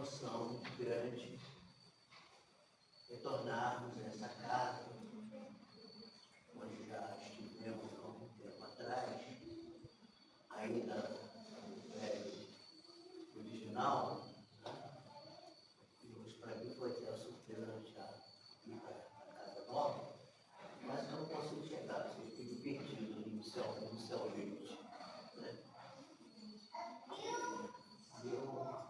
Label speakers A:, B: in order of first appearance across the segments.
A: emoção muito grande retornarmos a essa casa, onde já estivemos há algum tempo atrás, ainda no prédio original. E para mim foi até a surpresa já ir para a casa nova, mas eu não consigo chegar, eu fico perdido no céu limite. Né? Eu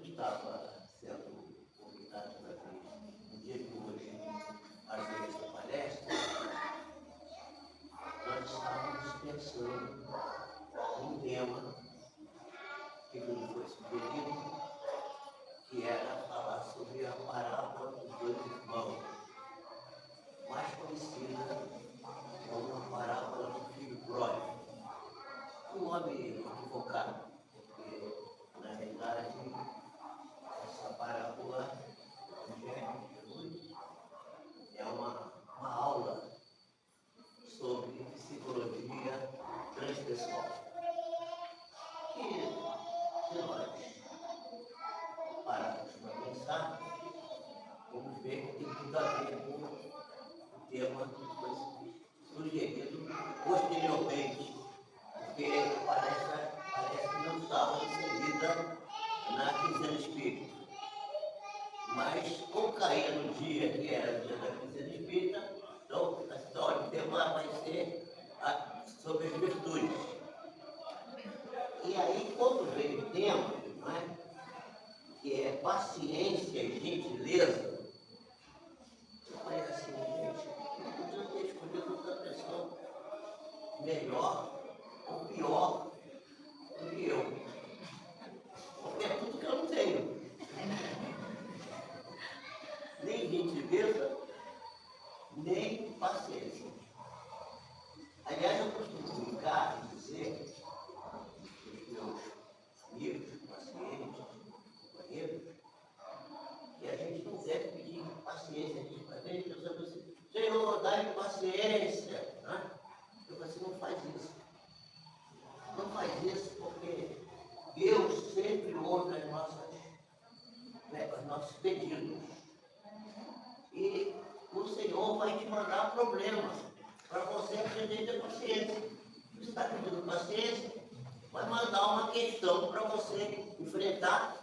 A: estava sendo convidado para vir no dia de hoje fazer essa palestra, nós estávamos pensando num tema que nos foi sugerido, que era falar sobre a parábola dos dois irmãos, mais conhecida como a parábola do filho pródigo. Um nome equivocado, porque na realidade essa parábola do Evangelho de Jesus é uma aula sobre psicologia transpessoal. Que se nós pararmos para pensar, vamos ver que tem tudo a ver com o tema que foi sugerido posteriormente, porque parece que não estava inserida na quinzena espírita. Mas, como caía no dia que era o dia da quinzena espírita, então a história, o tema vai ser sobre as virtudes. E aí, quando veio o tema, não é? Que é paciência e gentileza, eu falei assim, gente, eu podia ter escolhido outra pessoa melhor ou pior do que eu. Porque é tudo que eu não tenho. Nem gentileza, nem paciência. Aliás, eu costumo brincar e dizer aos meus amigos, pacientes, companheiros, que a gente não deve pedir paciência. A gente vai ver, pensando assim, Senhor, dá-me paciência. Né? Eu falei assim, não faz isso. Não faz isso porque Deus sempre ouve os nossos pedidos. E o Senhor vai te mandar problemas para você aprender a ter paciência. Você está pedindo paciência, vai mandar uma questão para você enfrentar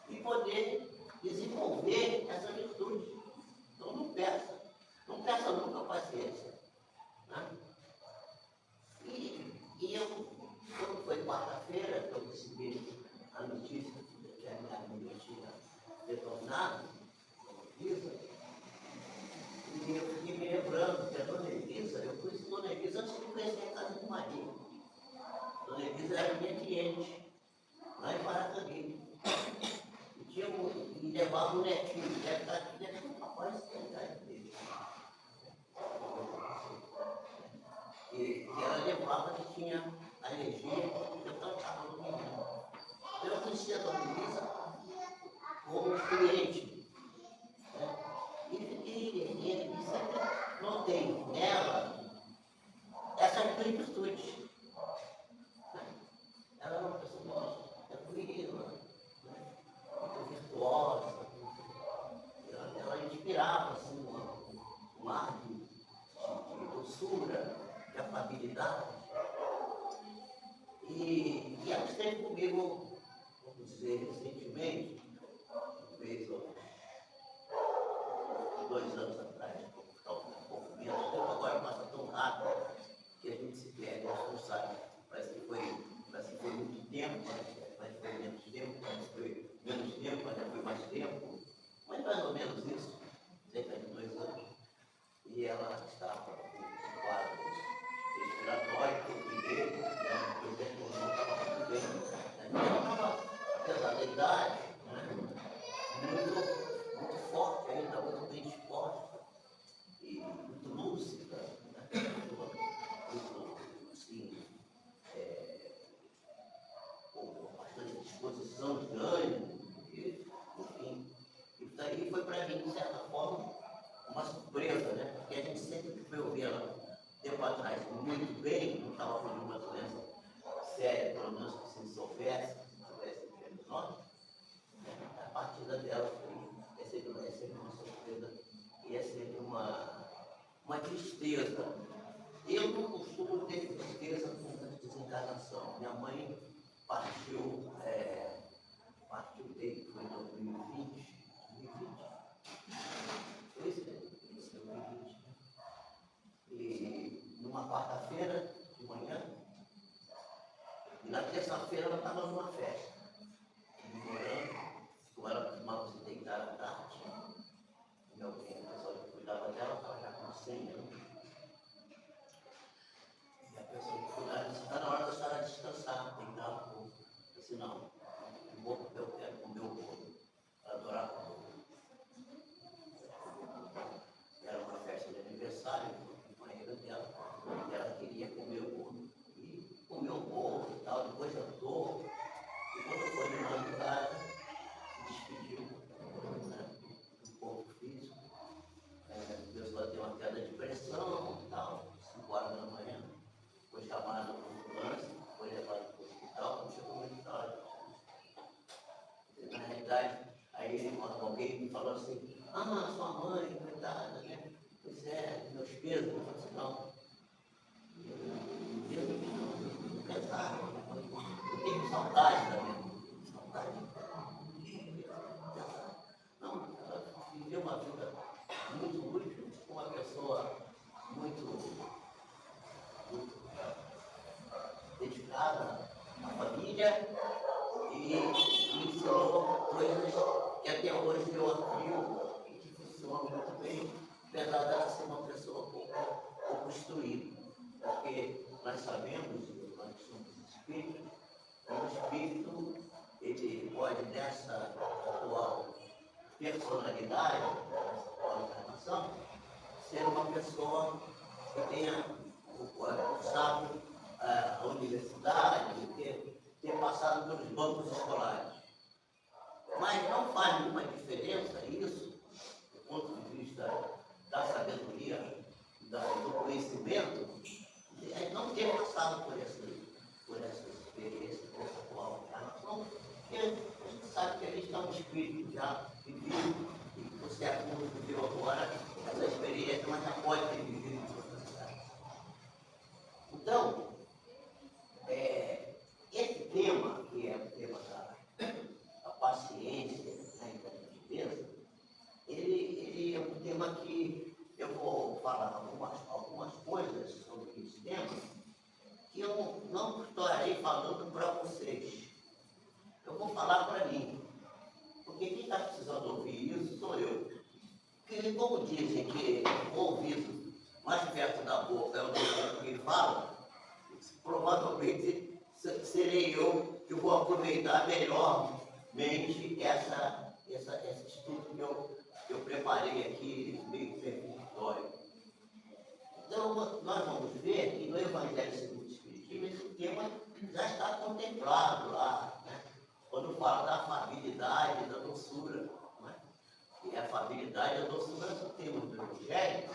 A: e poder desenvolver essa virtude. Então não peça nunca paciência. Né? E eu, quando foi quarta-feira, que eu recebi a notícia que a minha amiga tinha retornado, e eu fiquei me lembrando que a Dona Elisa, eu conheci a Dona Elisa antes de conhecer a casa do marido. Dona Elisa era minha cliente, lá em Paracabi. E levava um netinho, deve estar aqui, deve ser um papai secretário dele. E ela levava que tinha alergia, eu tratava do menino. Eu conhecia a Dona Elisa como cliente. Né? E sempre notei nela essas três virtudes. Ela era uma pessoa muito tranquila, muito virtuosa. Ela inspirava assim, um ar de doçura, de afabilidade. E ela esteve comigo, vamos dizer, recentemente, talvez 2 anos atrás, um pouco menos, o tempo agora passa tão rápido que a gente se perde, a gente não sabe. Parece que foi muito tempo, mas foi menos tempo, mas foi menos tempo, mas já foi mais tempo. Mas mais ou menos isso, cerca de 2 anos. E ela estava com um quadro respiratório, que eu cuidei, eu não estava muito bem. Ela estava, apesar da idade, muito forte ainda, muito bem disposta e muito lúcida, muito assim, com bastante disposição de ânimo, enfim. Isso daí foi para mim, de certa forma, uma surpresa, né? Porque a gente sempre foi ouvir ela tempo atrás muito bem, não estava falando de uma doença séria, pelo menos que se soubesse uma tristeza. Eu não costumo ter tristeza com desencarnação. Minha mãe partiu, dele, foi em 2020. Foi isso, né? 2020. E numa quarta-feira de manhã, e na terça-feira ela estava numa festa, morando, como ela costumava se deitar à tarde. O pessoal que cuidava dela estava já com 100 anos. E a pessoa que cuidava disse: está na hora da senhora descansar, deitar um pouco. Eu disse: não, eu quero comer o bolo, para adorar o bolo. Era uma festa de aniversário, a companheira dela, e ela queria comer o bolo. E comeu o bolo e tal, depois jantou. E quando foi de madrugada, se despediu, né, do corpo físico. A pessoa teve uma queda de pressão e tal, 5 horas da manhã. Foi chamada por ambulância, foi levado para o hospital, quando chegou no hospital. Na realidade, aí alguém me falou assim: ah, sua mãe, coitada, né? Pois é, meus pesos. Eu falei assim: não, eu não pensava, eu tenho saudade da minha mãe, saudade. Não, ela viveu uma vida muito útil, uma pessoa muito dedicada à família e me ensinou coisas que até hoje eu aplico e que funcionam muito bem, apesar dela ser uma pessoa pouco instruída. Porque nós sabemos, nós somos espíritos, que o espírito ele pode, nessa atual personalidade, nessa atual encarnação, ser uma pessoa que tenha cursado a universidade, ter passado pelos bancos escolares. Mas não faz nenhuma diferença isso, do ponto de vista da sabedoria, do conhecimento, não ter passado por essa experiência, por essa atual encarnação, porque a gente sabe que a gente é um espírito já vivido, e que você é como viveu agora, essa experiência, mas já pode ter vivido em outras cidades. Então, esse tema, que é o tema da paciência, da inteligença, ele é um tema que eu vou falar algumas coisas sobre esse tema, que eu não estarei falando para vocês. Eu vou falar para mim, porque quem está precisando ouvir isso sou eu. Porque, como dizem que o ouvido mais perto da boca é o que fala, provavelmente serei eu que vou aproveitar melhormente esse estudo que eu preparei aqui, meio perfeitório. Então, nós vamos ver que no Evangelho segundo o Espiritismo esse tema já está contemplado lá, né? Quando fala da afabilidade e da doçura, né? E a afabilidade e a doçura são temas do Evangelho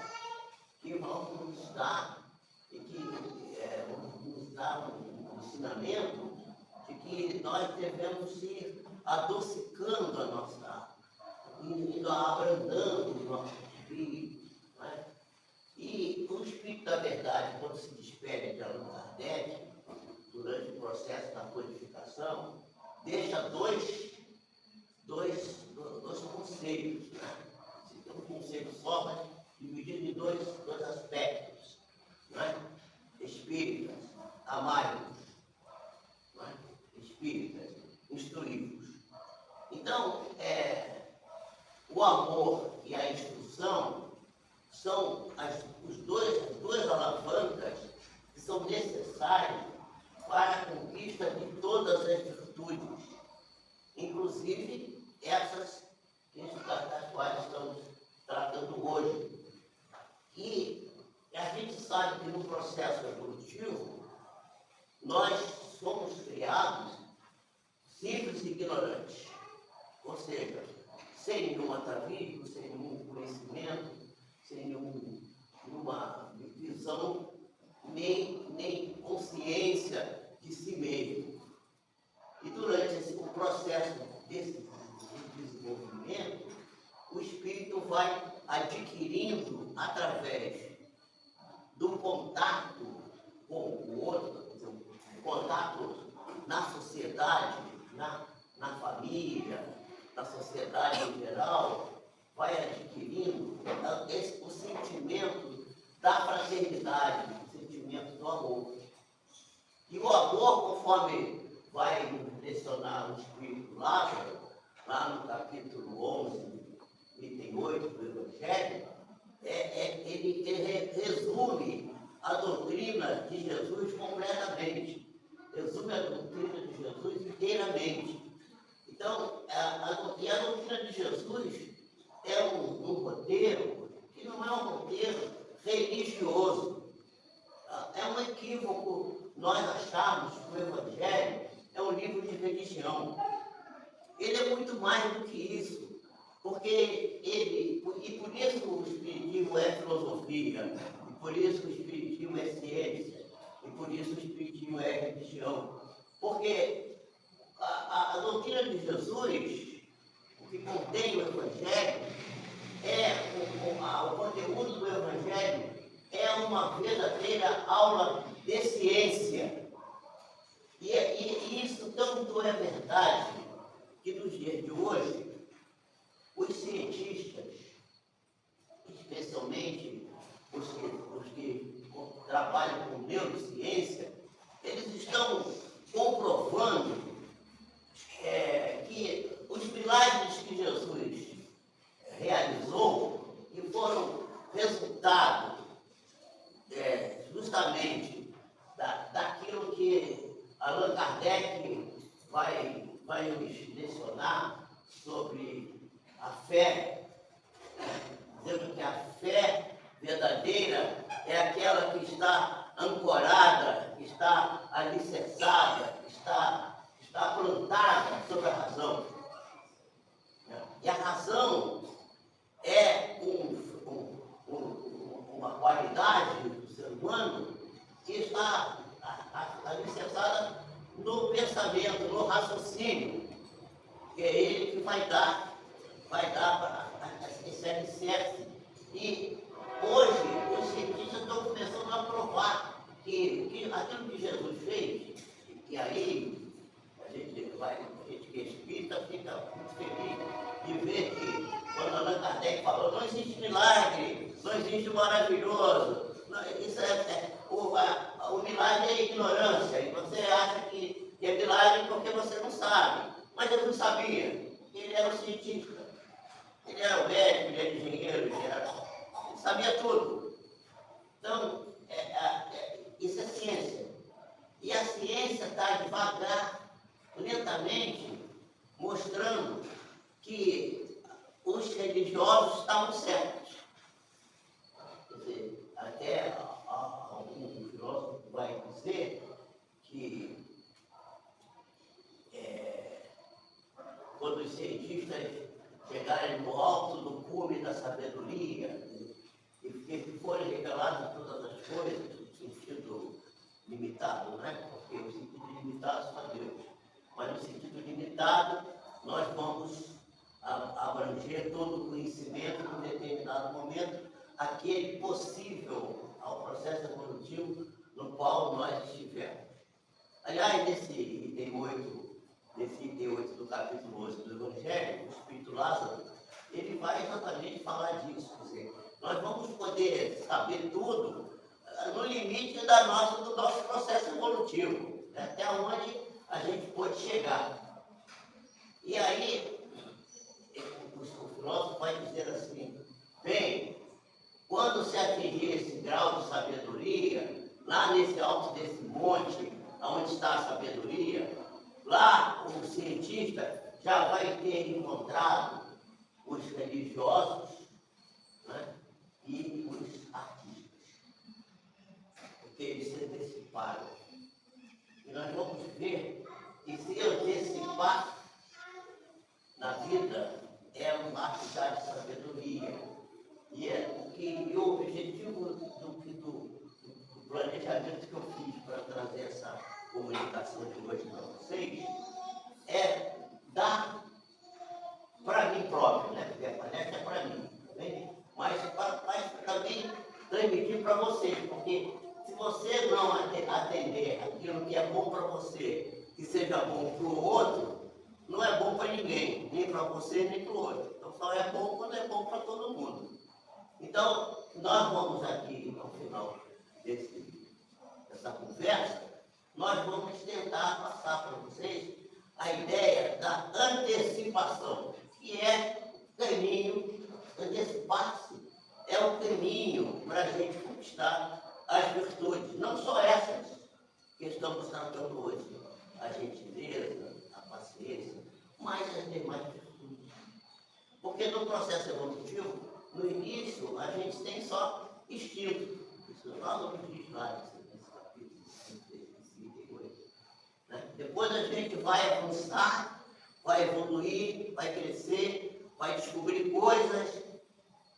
A: que vão nos dar e que nos dar um ensinamento de que nós devemos ir adocicando a nossa, indo abrandando o nosso espírito, né? E o Espírito da Verdade, quando se despede de Allan Kardec, durante o processo da codificação, deixa dois conceitos, né? Se tem um conceito só, mas dividido em dois aspectos, né? Espíritas, amai-vos, né? Espíritas, instruí-vos. Então, o amor e a instrução são as duas alavancas que são necessárias para a conquista de todas as virtudes, inclusive essas das quais estamos tratando hoje. E a gente sabe que no processo evolutivo nós somos criados simples e ignorantes, ou seja, sem nenhum atavismo, sem nenhum conhecimento, sem nenhuma visão, nem consciência de si mesmo. E durante o processo desse desenvolvimento, o espírito vai adquirindo, através contato com o outro, o contato na sociedade, na família, na sociedade em geral, vai adquirindo o sentimento da fraternidade, o sentimento do amor. E o amor, conforme vai lecionar o Espírito Lázaro, lá no capítulo 11, item 8 do Evangelho, ele resume a doutrina de Jesus completamente. Resume a doutrina de Jesus inteiramente. Então, a doutrina de Jesus é um roteiro que não é um roteiro religioso. É um equívoco nós acharmos que o Evangelho é um livro de religião. Ele é muito mais do que isso, porque e por isso o Espiritismo é filosofia, e por isso o Espiritismo é ciência, e por isso o Espiritismo é religião. Porque a doutrina de Jesus, o que contém o Evangelho, o conteúdo do Evangelho é uma verdadeira aula de ciência. E isso tanto é verdade que nos dias de hoje, os cientistas, especialmente os que trabalham com neurociência, eles estão comprovando que os milagres que Jesus realizou e foram resultado justamente daquilo que Allan Kardec vai nos lecionar sobre a fé, dizendo que a fé verdadeira é aquela que está ancorada, que está alicerçada, está plantada sobre a razão. E a razão é uma qualidade do ser humano que está alicerçada no pensamento, no raciocínio, que é ele que vai dar para esse alicerce. E hoje os cientistas estão começando a provar que aquilo que Jesus fez, e aí a gente que é espírita fica muito feliz de ver que quando Allan Kardec falou, não existe milagre, não existe maravilhoso, isso o milagre é ignorância, e você acha que é milagre porque você não sabe. Mas Jesus sabia, ele era um cientista, ele era um médico, ele era engenheiro, ele sabia tudo. Então, isso é ciência. E a ciência está devagar, lentamente, mostrando que os religiosos estavam certos. Quer dizer, até algum filósofo vai dizer que quando os cientistas chegarem no alto do cume da sabedoria e que forem reveladas todas as coisas no sentido limitado, né? Porque o sentido limitado é só Deus. Mas no sentido limitado, nós vamos abranger todo o conhecimento num determinado momento, aquele possível ao processo evolutivo no qual nós estivermos. Aliás, nesse item 8 do capítulo 11 do Evangelho, o Espírito Lázaro, ele vai exatamente falar disso. Quer dizer, nós vamos poder saber tudo no limite do nosso processo evolutivo, né? Até onde a gente pode chegar. E aí, o filósofo vai dizer assim, bem, quando se atingir esse grau de sabedoria, lá nesse alto desse monte, onde está a sabedoria, lá o cientista já vai ter encontrado os religiosos, né, e os artistas, porque eles se anteciparam. E nós vamos ver que se antecipar na vida é um ato de sabedoria. E o objetivo do planejamento que eu fiz para trazer essa comunicação de hoje para vocês é dar para mim próprio, né? Porque a palestra é para mim, né? Mas também transmitir para vocês, porque se você não atender aquilo que é bom para você, que seja bom para o outro, não é bom para ninguém, nem para você, nem para o outro. Então só é bom quando é bom para todo mundo. Então, nós vamos aqui, ao final dessa conversa, nós vamos tentar passar para vocês a ideia da antecipação, que é caminho, antecipar-se é o caminho para a gente conquistar as virtudes, não só essas que estamos tratando hoje, a gentileza, a paciência, mas as demais virtudes. Porque no processo evolutivo, no início, a gente tem só instinto. Isso nós vamos diz lá nesse capítulo 58. Né? Depois a gente vai avançar, vai evoluir, vai crescer, vai descobrir coisas,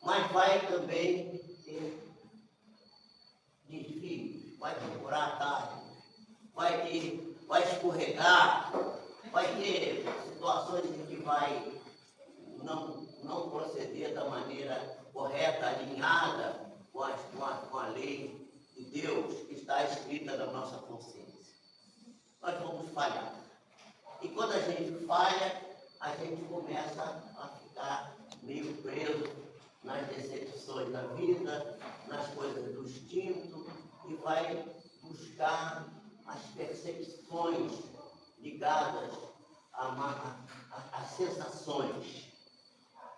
A: mas vai também ter desvios, vai procurar atalho, vai escorregar, vai ter situações em que vai não proceder da maneira correta, alinhada com a lei de Deus que está escrita na nossa consciência. Nós vamos falhar. E quando a gente falha, a gente começa a ficar meio preso nas decepções da vida, nas coisas do instinto, e vai buscar as percepções ligadas às sensações.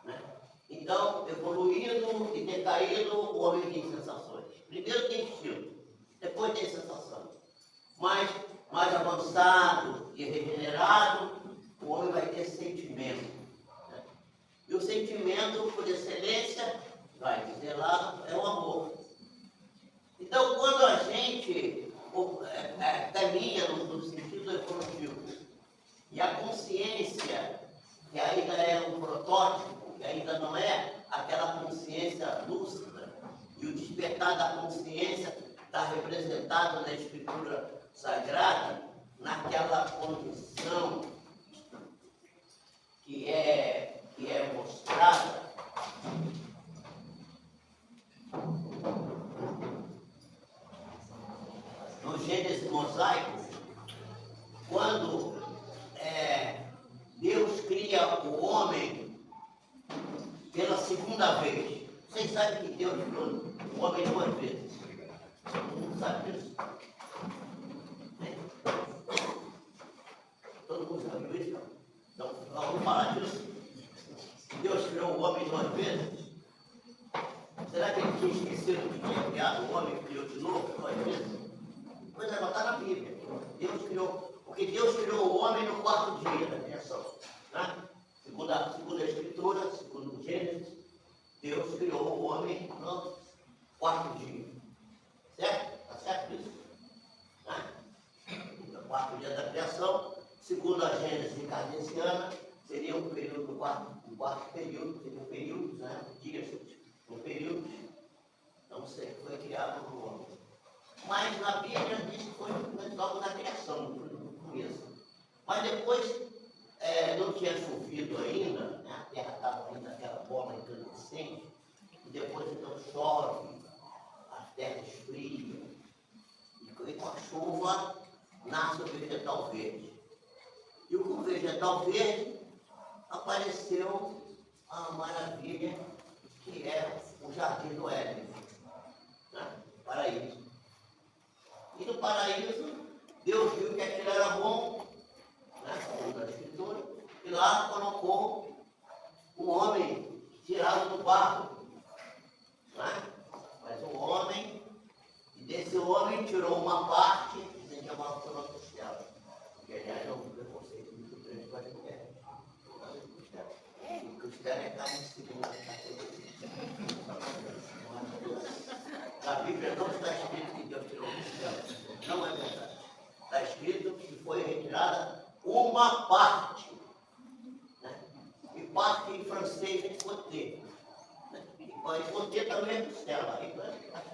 A: Né? Então, evoluído e decaído, o homem tem sensações. Primeiro tem instinto, depois tem sensação. Mas mais avançado e regenerado, o homem vai ter sentimento. Né? E o sentimento, por excelência, vai dizer lá, é o amor. Então, quando a gente caminha no sentido evolutivo, e a consciência, que ainda é um protótipo, que ainda não é aquela consciência lúcida, e o despertar da consciência está representado na Escritura Sagrada, naquela condição que é mostrada no Gênesis mosaico, quando Deus cria o homem pela segunda vez. Vocês sabem que Deus criou o homem duas vezes. Todo mundo sabe disso? Todo mundo sabe disso? Então, nós vamos falar disso. Deus criou o homem duas vezes. Será que ele tinha esquecido que tinha criado o homem e criou de novo duas vezes? Pois é, não está na Bíblia. Porque Deus criou o homem no quarto dia da criação. Né? Segundo a Escritura, segundo o Gênesis, Deus criou o homem no quarto dia. Certo? Está certo isso? Né? No quarto dia da criação, segundo a Gênesis kardeciana, seria um período, um quarto período, seria um período, né? Dias, um período. Então, foi criado o homem. Mas na Bíblia diz que foi logo na criação, no começo. Mas depois não tinha chovido ainda, né? A terra estava ainda aquela bola incandescente, e depois então chove, a terra esfria, e com a chuva nasce o vegetal verde. E com o vegetal verde apareceu a maravilha que é o Jardim do Éden, né? Paraíso. E no paraíso, Deus viu que aquilo era bom, né, segundo a Escritura, e lá colocou um homem tirado do barro. Né? Mas um homem, e desse homem tirou uma parte, dizem que é uma costela. Que aliás é um preconceito muito grande com as mulheres. Costela é carne de segunda categoria. Na Bíblia não está escrito que Deus tirou costela. Não é verdade. Está escrito que foi retirada uma parte. Né? E parte em francês é côté. Né? E côté também é costela. Acho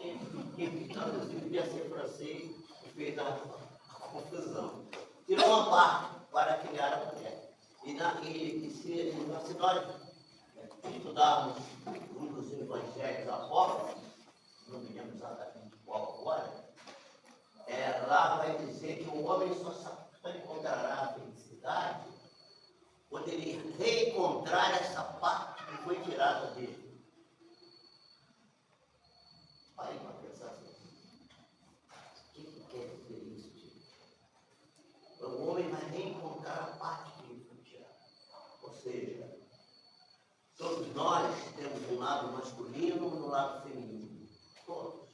A: que traduziu devia ser francês e fez a confusão. Tirou uma parte para criar a mulher. Se nós estudarmos um dos evangelhos apócrifos, não me lembro exatamente encontrar essa parte que foi tirada dele. Aí uma pensar assim, o que quer dizer isso, gente? O homem vai reencontrar a parte que lhe foi tirada. Ou seja, todos nós temos um lado masculino e um lado feminino. Todos.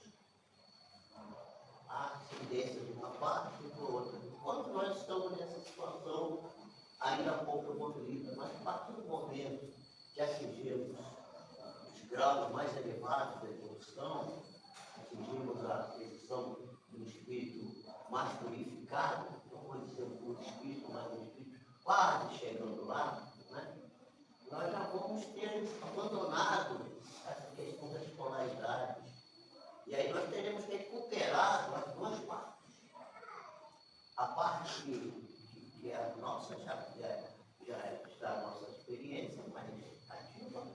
A: Há tendência de uma parte e de outra. Enquanto nós estamos nessa situação ainda pouco evoluída, mas a partir do momento que atingimos os graus mais elevados da evolução, atingimos a posição do espírito mais purificado, não vou dizer o espírito, mas o espírito quase chegando lá, né? Nós já vamos ter abandonado essa questão das polaridades. E aí nós teremos que recuperar as duas partes. A parte que é a nossa, já está a nossa experiência mais ativa,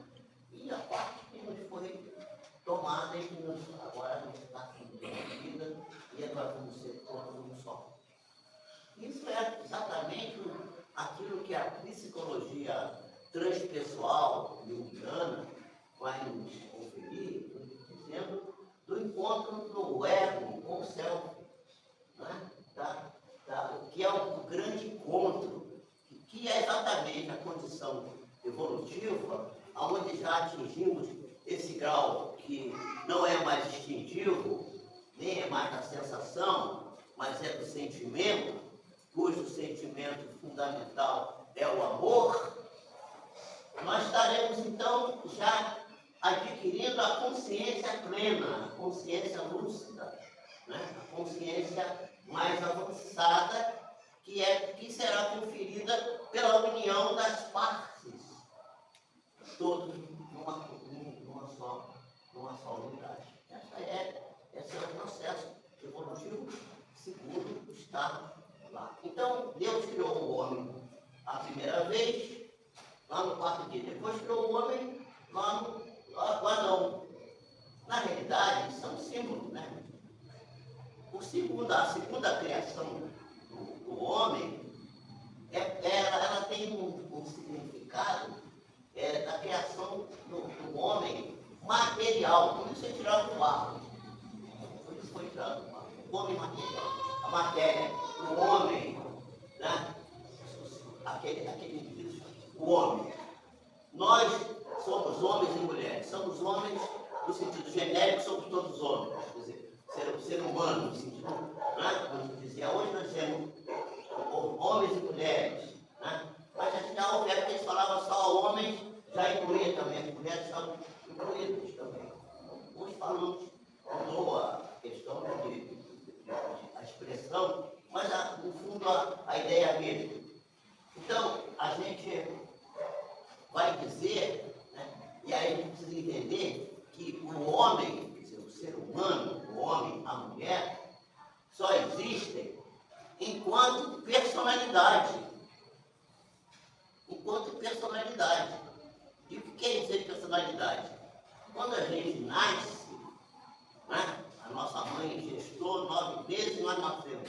A: e a parte que nos foi tomada e que agora nos está sendo devolvida, e nós vamos ser todos um só. Isso é exatamente aquilo que a psicologia transpessoal junguiana vai nos conferir, dizendo do encontro do ego com o self, né? Que é o grande encontro, que é exatamente a condição evolutiva, onde já atingimos esse grau que não é mais instintivo, nem é mais da sensação, mas é do sentimento, cujo sentimento fundamental é o amor. Nós estaremos então já adquirindo a consciência plena, a consciência lúcida, né? A consciência mais avançada, que será conferida pela união das partes, todos numa só unidade. Esse é o processo evolutivo segundo está lá. Então, Deus criou o homem a primeira vez, lá no quarto dia. Depois criou o homem lá no Adão. Na realidade, são símbolos, né? A segunda criação do homem, ela tem um significado da criação do homem material. Por isso foi tirado do barro. Por isso foi tirado do barro. O homem material. A matéria, o homem, né? Aquele indivíduo, o homem. Nós somos homens e mulheres. Somos homens no sentido genérico, somos todos homens. Quer dizer, ser humano, no sentido, né? Como dizia, hoje nós temos homens e mulheres, né? Mas já houve época que eles falavam só homens, já incluía também, as mulheres são incluídas também. Hoje falamos, mudou a questão a expressão, mas no fundo a ideia é a mesma. Então, a gente vai dizer, né? E aí a gente precisa entender que o homem, quer dizer, o ser humano, o homem, a mulher, só existem enquanto personalidade. Enquanto personalidade. E o que quer dizer personalidade? Quando a gente nasce, né, a nossa mãe gestou 9 meses e nós nascemos.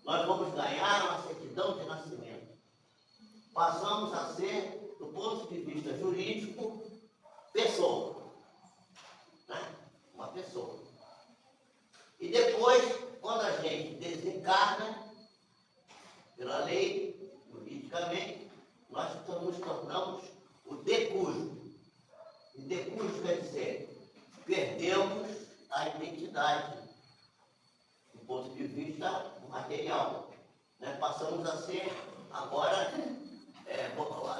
A: Nós vamos ganhar uma certidão de nascimento. Passamos a ser, do ponto de vista jurídico, pessoa. Né? Uma pessoa. E depois, quando a gente desencarna, pela lei, juridicamente, nós nos tornamos o decújo. E decújo quer dizer, perdemos a identidade, do ponto de vista material. Né? Passamos a ser, agora,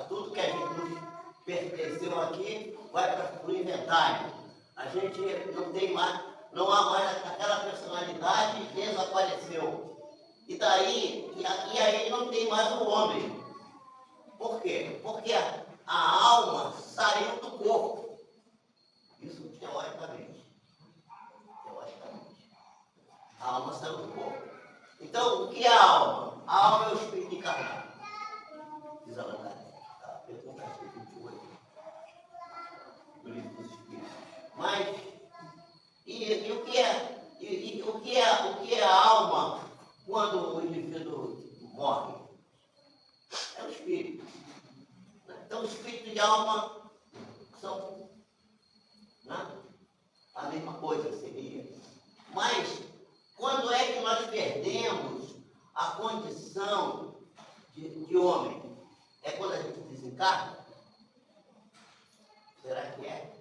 A: tudo que a gente nos pertenceu aqui vai para o inventário. A gente não tem mais, não há mais aquela personalidade, desapareceu. E daí, e aí não tem mais o homem. Por quê? Porque a alma saiu do corpo. Isso teoricamente. A alma saiu do corpo. Então, o que é a alma? A alma é o espírito encarnado. Diz Allan Kardec. Pergunta 28. Do livro dos Espíritos. Mas, e o que é a alma quando o indivíduo morre? É o espírito. Então o espírito são, né? A mesma coisa seria. Mas quando é que nós perdemos a condição de homem? É quando a gente desencarna? Será que é?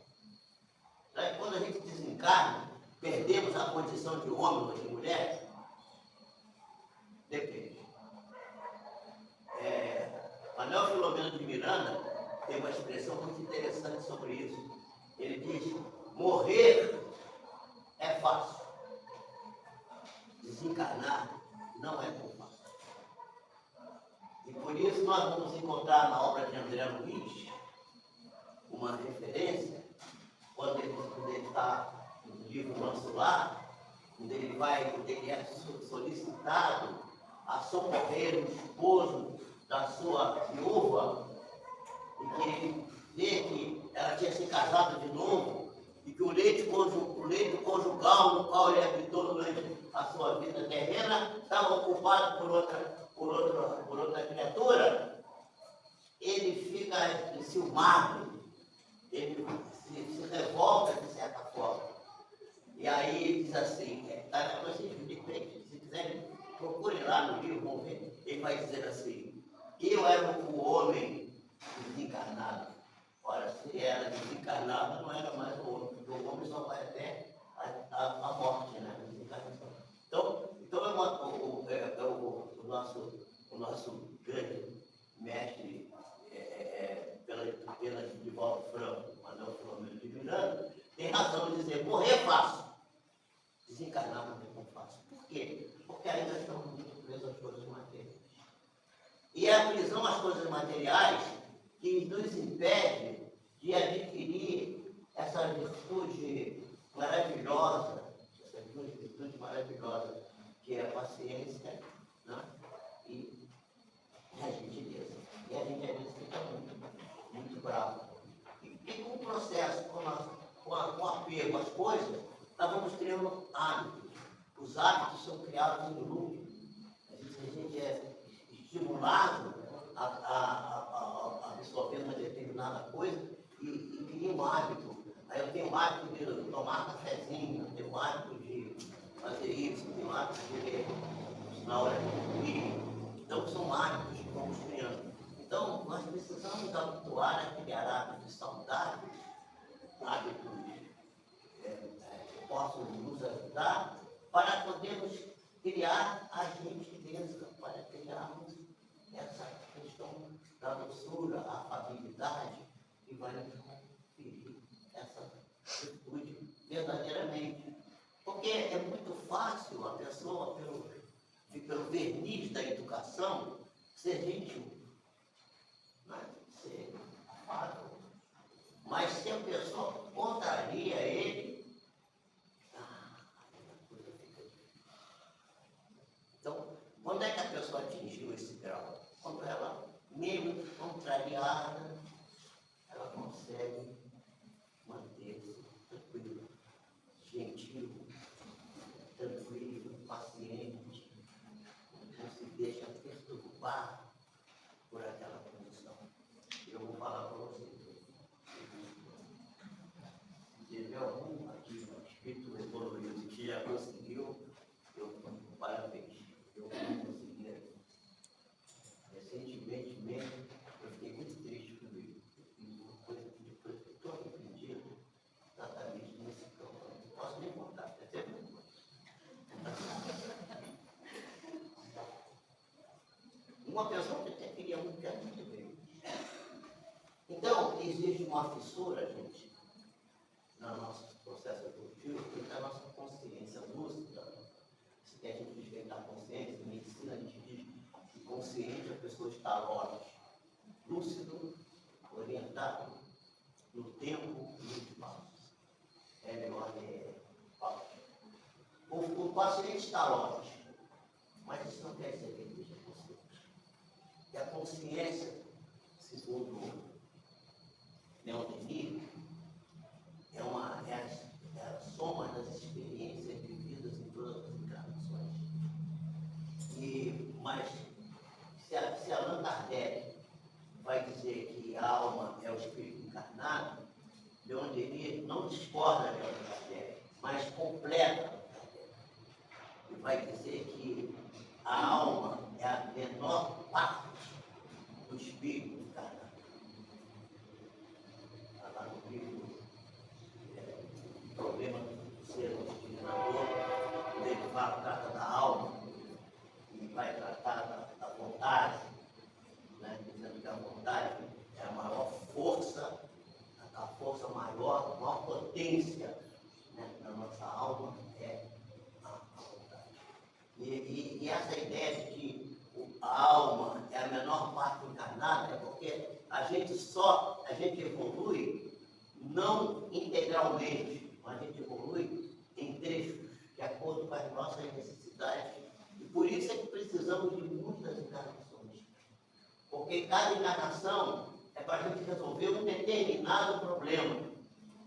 A: Será que quando a gente desencarna, perdemos a condição de homem ou de mulher? Depende. Manuel Filomeno de Miranda tem uma expressão muito interessante sobre isso. Ele diz: morrer é fácil, desencarnar não é tão fácil. E por isso nós vamos encontrar na obra de André Luiz uma referência, quando ele está no livro Nosso Lar, onde ele é solicitado a socorrer o esposo da sua viúva, e que ele vê que ela tinha se casado de novo, e que o leito conjugal no qual ele habitou durante a sua vida terrena estava ocupado por outra criatura. Ele fica enciumado, ele se revolta de certa forma. E aí ele diz assim, se quiserem, procurem lá no livro, vão ver, ele vai dizer assim: eu era o homem desencarnado. Ora, se era desencarnado, não era mais o homem, porque o homem só vai até a morte, né? A desencarnação. Então o nosso grande mestre, pela Divaldo Franco, Manuel Filomeno de Miranda, tem razão de dizer: morrer é fácil, desencarnar não é tão fácil. Por quê? Porque ainda estamos muito presos às coisas materiais. E é a prisão às coisas materiais que nos impede de adquirir essa virtude maravilhosa, que é a paciência, né? E a gentileza. E a gentileza fica muito brava. E com o processo, com o apego às coisas, nós vamos criando hábitos. Os hábitos são criados em grupo. A gente é estimulado a absorver uma determinada coisa e cria um hábito. Aí eu tenho o hábito de tomar cafezinho, eu tenho o hábito de fazer isso, eu tenho o hábito de ler na hora de dormir. Então são hábitos que vamos criando. Então nós precisamos habituar a criar hábitos saudáveis, hábitos que possam nos ajudar para podermos criar a gentileza, para criarmos essa questão da doçura, a afabilidade, que vai nos conferir essa virtude verdadeiramente. Porque é muito fácil a pessoa, pelo verniz da educação, ser gentil, né? Ser afável. Mas se a pessoa contraria ele, a coisa fica difícil. Então, quando é que a pessoa atingiu esse grau? Quando ela, mesmo contrariada, ela consegue manter-se tranquila, gentil, tranquilo, paciente, não se deixa perturbar por aquela condição. Eu vou falar para vocês. Se tiver algum aqui, um espírito evoluído que já conseguiu, parabéns. Eu não consegui. Recentemente mesmo, eu fiquei muito triste com isso. Eu fiz uma coisa que depois eu estou arrependido, exatamente nesse campo. Não posso nem contar, é sempre uma coisa. Uma pessoa que até queria muito que a gente veio. Então, existe uma fissura, gente, no nosso processo evolutivo, porque a nossa consciência lúcida, se quer a gente despertar a consciência, em medicina a gente diz que consciente a pessoa está lógica, lúcido, orientado no tempo e no espaço. É melhor o paciente está lógico, mas isso não quer dizer que ele seja consciente. E a consciência, segundo Leon Denis, é a soma das experiências vividas em todas as encarnações. Mas se Allan Kardec vai dizer que a alma é o espírito encarnado, não discorda de Allan Kardec, mas completa Allan Kardec. E vai dizer que a alma é a menor parte do espírito encarnado. Está lá no livro O Problema do Ser Discriminador, onde ele trata da alma, e vai tratar da vontade, né? Dizendo que a vontade é a maior força, a força maior, a maior potência, né, da nossa alma é a vontade. E essa ideia de que a alma é a menor parte encarnada é porque a gente evolui não integralmente, mas a gente evolui em trechos, de acordo com as nossas necessidades. E por isso é que precisamos de muitas encarnações. Porque cada encarnação é para a gente resolver um determinado problema.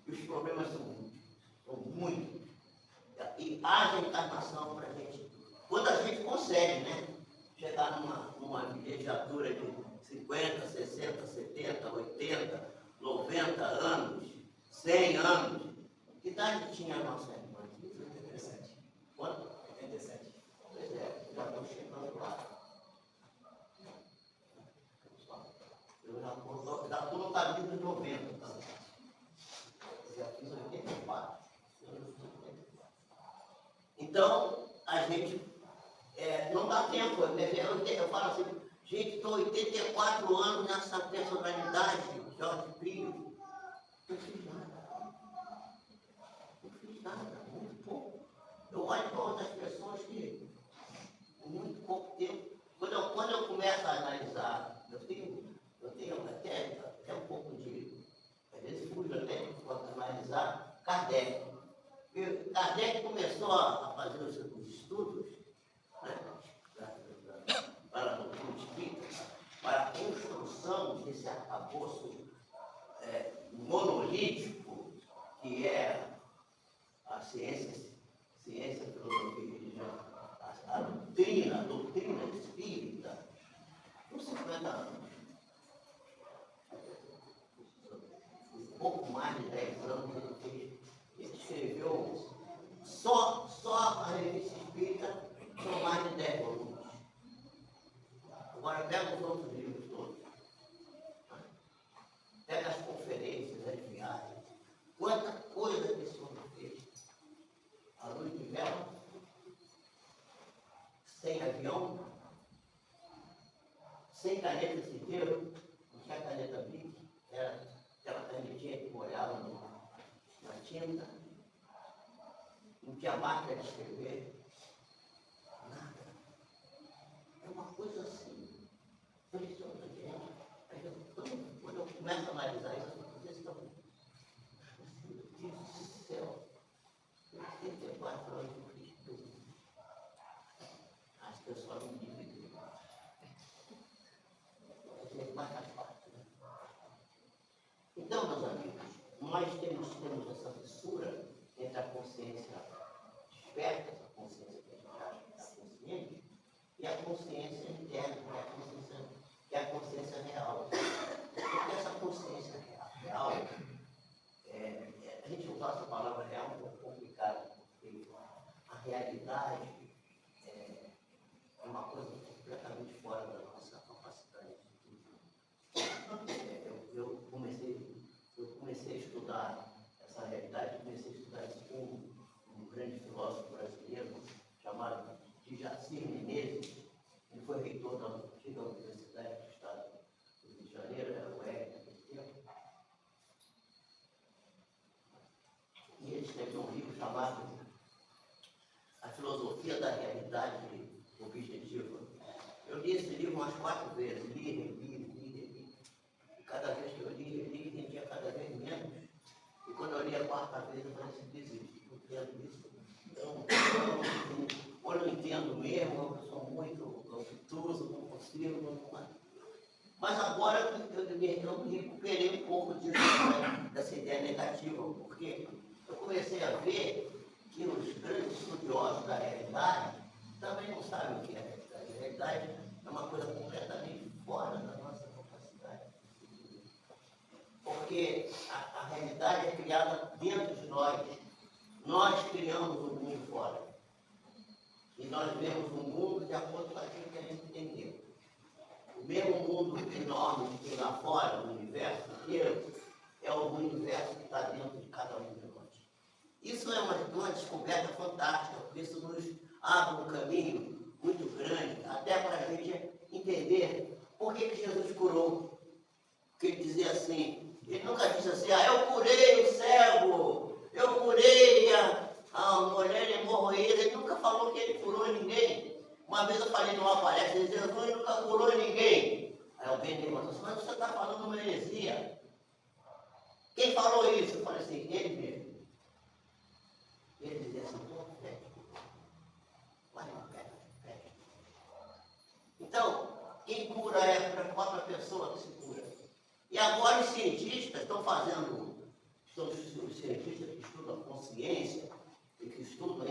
A: E os problemas são muitos. E haja encarnação para a gente. Quando a gente consegue, né? Chegar numa viajatura de 50, 60, 70, 80, 90 anos, 100 anos. Que idade tinha a nossa irmã? 87. Quanto? 87. Pois é, já estou chegando lá. Eu já estou no caminho dos 90, tá? Já fiz 84. Então, a gente não dá tempo. Eu falo assim, gente, estou 84 anos nessa personalidade, Jorge Pio. Não fiz nada. Não fiz nada, muito pouco. Eu olho para outras pessoas que, com muito pouco tempo, quando eu começo a analisar, eu tenho até um pouco de, às vezes fujo até quando analisar Kardec. Porque Kardec começou a fazer os estudos, né, para a doutrina espírita, para a construção desse arcabouço monolítico que é a ciência, filosofia e religião, a doutrina espírita, por 50 anos. Um pouco mais de 10 anos ele escreveu só a revista espírita, são mais de 10 volumes. Agora pega os outros livros todos. Pega as conferências, as viagens. Quanta coisa que esse homem fez. A luz de vela, sem avião, sem caneta ciseiro, não tinha caneta Bic, era aquela canetinha que molhava na tinta, não tinha máquina de escrever, nada. É uma coisa assim, impressionante, gente. Quando eu começo a analisar isso, vocês estão, meu Deus do céu, 84 anos eu fiz tudo. Acho que eu só não me divido. Mas faz parte, né? Então, meus amigos, nós temos essa fissura entre a consciência desperta, essa consciência que a gente acha que está consciente, e a consciência interna, que é a consciência real. Porque essa consciência real, a gente usar essa palavra real é um pouco complicado, porque a realidade é uma coisa completamente fora da nossa capacidade. Eu comecei a estudar essa realidade, comecei a estudar isso com um grande filósofo brasileiro chamado Jacir Menezes. Ele foi reitor da antiga Universidade do Estado do Rio de Janeiro, era o UEG naquele tempo. E ele escreveu um livro chamado A Filosofia da Realidade Objetiva. Eu li esse livro umas 4 vezes, li. E cada vez que eu li, entendia cada vez menos. E quando eu li a 4ª vez, eu falei assim, desisto, não entendo isso. Ou não entendo mesmo, eu sou muito obtuso, não consigo, não. Mas agora eu me recuperei um pouco disso, né, dessa ideia negativa, porque eu comecei a ver que os grandes estudiosos da realidade também não sabem o que é a realidade. A realidade é uma coisa completamente fora da nossa capacidade. Porque a realidade é criada dentro de nós. Nós criamos o mundo fora. E nós vemos o mundo de acordo com aquilo que a gente entendeu. O mesmo mundo enorme que tem lá fora, o universo inteiro, é o universo que está dentro de cada um de nós. Isso é uma descoberta fantástica, porque isso nos abre um caminho muito grande, até para a gente entender por que Jesus curou. Porque ele dizia assim, ele nunca disse assim, eu curei o cego, eu curei a mulher hemorroída, ele nunca falou que ele curou ninguém. Uma vez eu falei numa palestra, ele dizia, Jesus nunca curou ninguém. Aí alguém levantou assim, mas você está falando uma heresia. Quem falou isso? Eu falei assim, ele mesmo. Ele dizia assim, pede. Vai lá, pede. Então, quem cura é a própria pessoa que se cura. E agora os cientistas estão fazendo, os cientistas que estudam a consciência e que estudam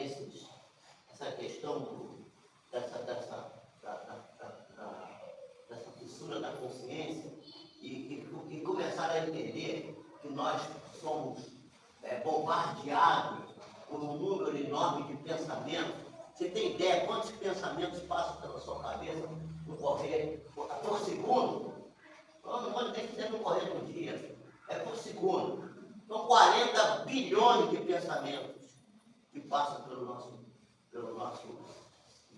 A: essa questão dessa fissura da consciência e começaram a entender que nós somos bombardeados por um número enorme de pensamentos. Você tem ideia quantos pensamentos passam pela sua cabeça no correr por segundo? Não pode nem dizer no correr do dia, é por segundo. São 40 bilhões de pensamentos que passam pelo nosso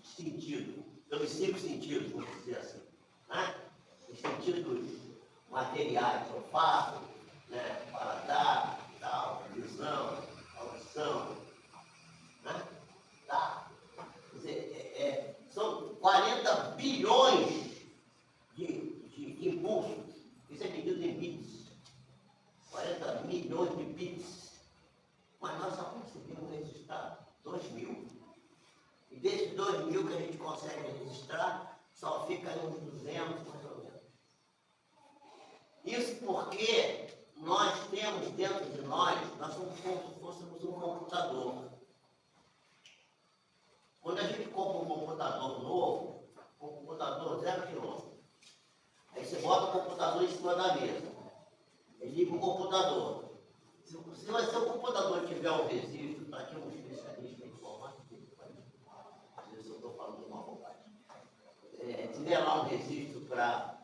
A: sentido, pelos 5 sentidos, vamos dizer assim. Né? Os sentidos materiais, olfato, né? Paladar, tal, visão, audição. Né? Tá? Quer dizer, são 40 bilhões de impulsos. Isso é medido em bits. 40 milhões de bits. Mas nós só conseguimos registrar 2.000. E desses 2.000 que a gente consegue registrar, só fica aí uns 200, mais ou menos. Isso porque nós temos dentro de nós somos como se fôssemos um computador. Quando a gente compra um computador novo, um computador 0 km, aí você bota o computador em cima da mesa, ele liga o computador. Se o seu computador tiver um registro, está aqui um especialista em informática, às vezes eu estou falando uma bobagem, tiver lá um registro para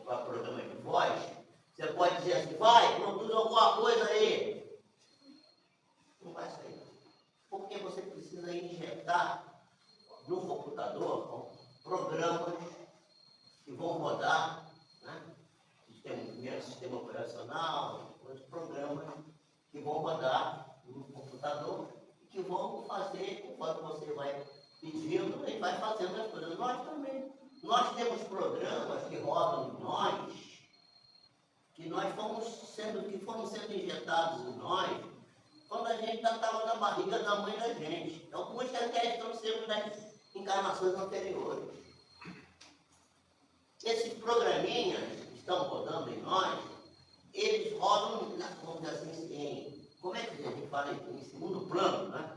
A: programa de voz, você pode dizer assim, vai, produz alguma coisa aí. Não vai sair. Porque você precisa injetar no computador programas que vão rodar, né? Primeiro sistema operacional, outros programas que vão rodar no computador e que vão fazer, quando você vai pedindo, ele vai fazendo as coisas. Nós também. Nós temos programas que rodam em nós, que fomos sendo injetados em nós, quando a gente estava na barriga da mãe da gente. Alguns até estão sendo das encarnações anteriores. Esses programinhas que estão rodando em nós, eles rodam, vamos dizer assim, como é que a gente fala em segundo plano, né?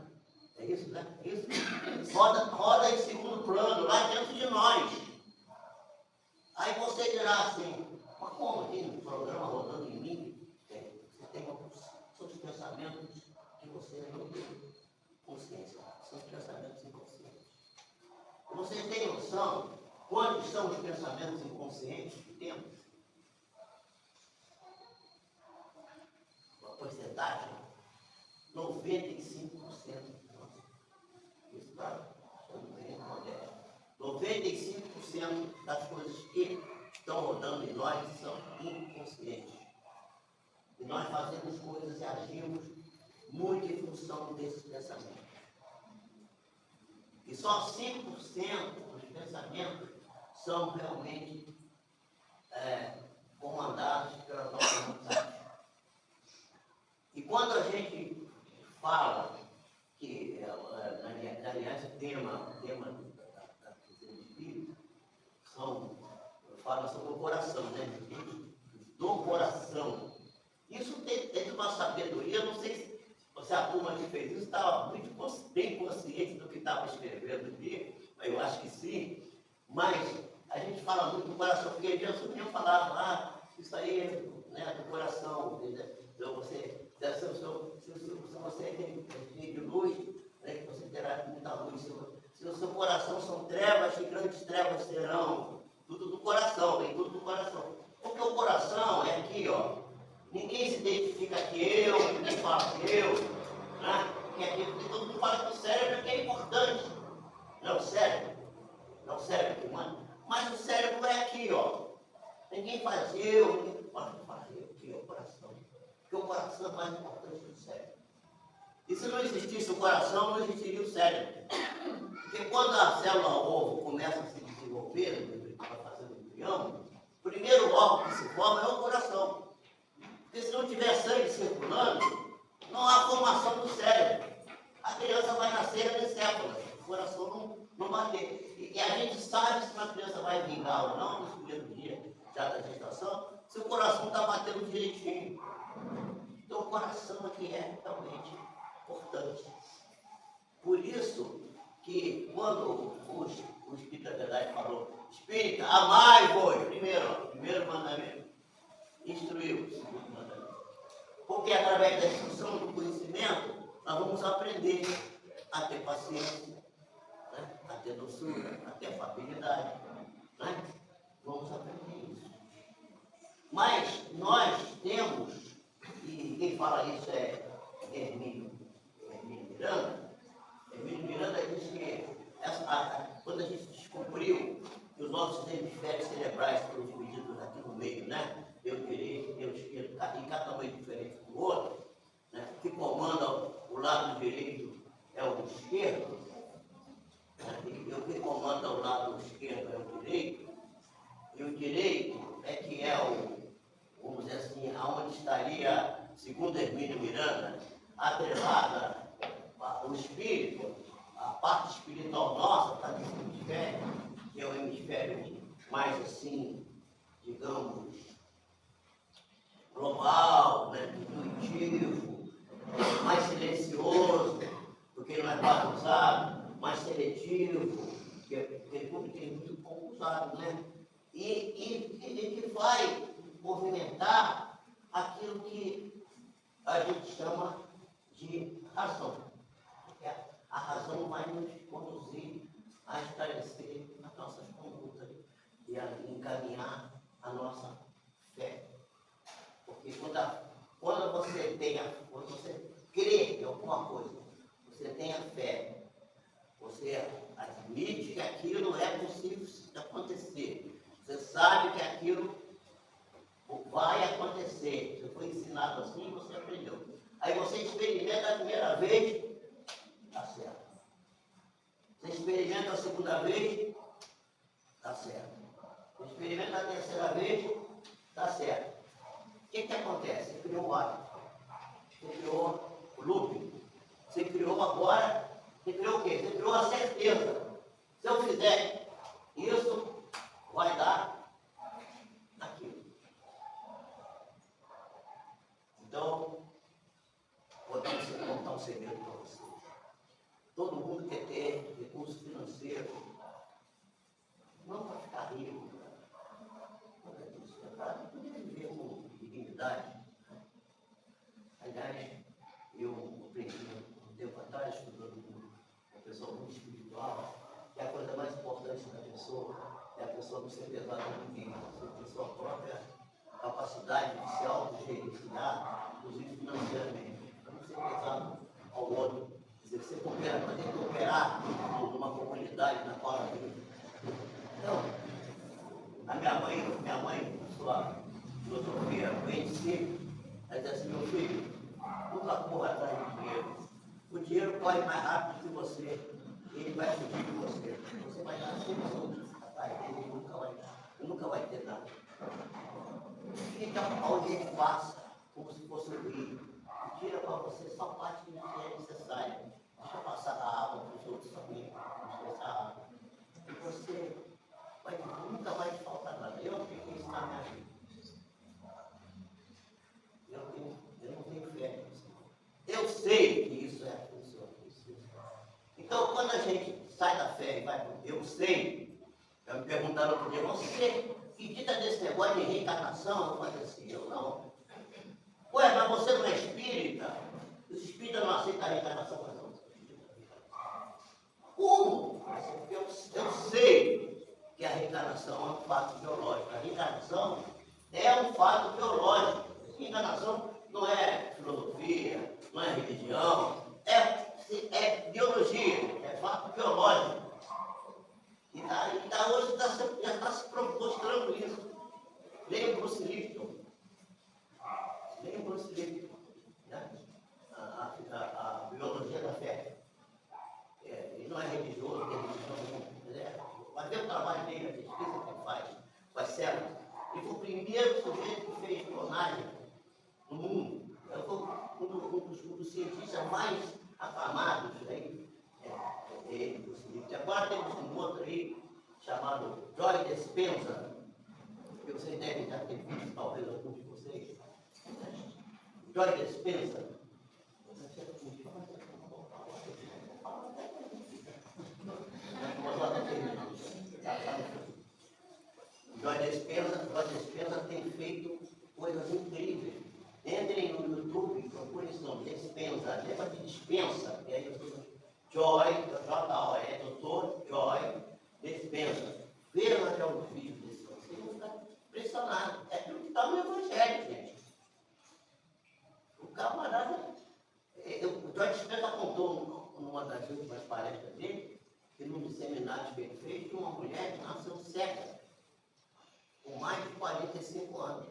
A: É isso, né? É isso. Roda em segundo plano, lá dentro de nós. Aí você dirá assim, mas como tem um programa rodando em mim? Você tem seus pensamentos que você não tem consciência. São os pensamentos inconscientes. Vocês têm noção quantos são os pensamentos inconscientes que temos? Uma porcentagem? 95%. Isso está bem modesto. 95% das coisas que estão rodando em nós são inconscientes. E nós fazemos coisas e agimos muito em função desses pensamentos. E só 5% dos pensamentos são realmente comandados pela nossa vontade. E quando a gente fala que, aliás, o tema do espírito fala sobre o coração, né? Do coração. Isso tem uma sabedoria, eu não sei se a turma que fez isso estava muito bem consciente do que estava escrevendo aqui, eu acho que sim, mas a gente fala muito do coração, porque Jesus mesmo falava, isso aí, né, do coração, Então se você tem de luz, né, você terá muita luz. Se o seu coração são trevas, que grandes trevas serão. Tudo do coração, vem tudo do coração. Porque o coração é aqui, ó. Ninguém se identifica que eu, ninguém fala que eu, né? Que é aqui, porque todo mundo fala que o cérebro é importante. Não é o cérebro. Não é o cérebro que manda. Mas o cérebro é aqui, ó. Ninguém faz eu, ninguém fala eu, que é o coração. Porque o coração é mais importante que o cérebro. E se não existisse o coração, não existiria o cérebro. Porque quando a célula ovo começa a se desenvolver, para fazer o embrião, o primeiro órgão que se forma é o coração. Porque se não tiver sangue circulando, não há formação do cérebro. A criança vai nascer anencefala, o coração não vai ter. E a gente sabe se uma criança vai vingar ou não, nos primeiros dias já da gestação, se o coração está batendo direitinho. Então o coração aqui é realmente importante. Por isso que quando o Espírito da Verdade falou, Espírita, amai-vos, primeiro mandamento, instruiu o segundo mandamento. Porque através da instrução do conhecimento, nós vamos aprender a ter paciência, né? A ter doçura, a ter afabilidade. Né? Vamos aprender isso. Mas nós temos, e quem fala isso é Hermínio Miranda. Hermínio Miranda diz que quando a gente descobriu que os nossos hemisférios cerebrais foram divididos aqui no meio, né? Eu direito, eu esquerdo, e cada um é diferente do outro, né? O que comanda o lado direito é o esquerdo, né? E o que comanda o lado esquerdo é o direito, e o direito é que é vamos dizer assim, aonde estaria, segundo Hermínio Miranda, atrelada o espírito, a parte espiritual nossa está nesse hemisfério, que é o hemisfério mais assim, digamos, global, né, intuitivo, mais silencioso, porque não é bagunçado, mais seletivo, porque tudo tem muito pouco usado, né? E que vai movimentar aquilo que a gente chama de razão. A razão vai nos conduzir a esclarecer as nossas condutas e a encaminhar a nossa fé. Porque quando você crê em alguma coisa, você tem a fé, você admite que aquilo é possível acontecer, você sabe que aquilo vai acontecer, você foi ensinado assim, você aprendeu. Aí você experimenta a primeira vez, está certo. Você experimenta a segunda vez, está certo. Você experimenta a terceira vez, está certo. O que acontece? Você criou o hábito, você criou o looping, você criou agora, você criou o quê? Você criou a certeza. Se eu fizer isso, vai dar aquilo. Então, vou contar um segredo para vocês. Todo mundo quer ter recurso financeiro, não para ficar rico, não é isso, é para viver com dignidade. Aliás, eu aprendi um tempo atrás, estudando com uma pessoa muito espiritual, que a coisa mais importante da pessoa é a pessoa não ser pesada com ninguém, você ter sua própria capacidade de se autogerenciar, inclusive financeiramente, para não ser pesado ao outro. Quer dizer, você tem que cooperar numa comunidade na qual ela vive. Então, a minha mãe, sua filosofia bem simples, ela diz assim: meu filho, nunca corra atrás de dinheiro. O dinheiro corre mais rápido que você, ele vai fugir de você. Você vai dar sempre atrás dele, ele nunca vai ter nada. Fica onde ele passa, como se fosse um rio. Tira para você só parte que é necessária. Deixa passar a água para os outros também, essa água. E você nunca vai te faltar nada. Eu apliquei isso na minha vida. Eu não tenho fé nisso. Eu sei que isso funciona. Então, quando a gente sai da fé e vai para o eu sei, eu me perguntaram outro dia, você acredita nesse negócio de reencarnação? Eu falei assim, eu não. Ué, mas você não é espírita, os espíritas não aceitam a reencarnação, mas não. Como? Eu sei que a reencarnação é um fato biológico. A reencarnação é um fato biológico. A reencarnação não é filosofia, não é religião, é biologia, é fato biológico. E hoje já está se mostrando isso. Nem o Bruce Lipton. Né? A biologia da fé. Ele não é religioso, tem religião não. Mas vê o trabalho dele, a pesquisa que ele faz com as células. Ele foi o primeiro sujeito que fez clonagem no mundo. Ele foi um dos cientistas mais afamados aí. Agora temos um outro aí, chamado Joy Dispenza, que vocês devem já ter visto, talvez alguns de vocês. Joy Dispenza. Joy Dispenza tem feito coisas incríveis. Entrem no YouTube e procurem esse nome, Dispenza. Lembra de dispensa? E aí, Joy, J-O-E, doutor Joy Dispenza. Vejam até um vídeo desse, vocês vão ficar impressionados. É tudo que está no Evangelho, gente. O camarada, o Joy Dispenza contou numa das últimas palestras dele, que num dos seminários que ele fez, que uma mulher que nasceu cega, com mais de 45 anos.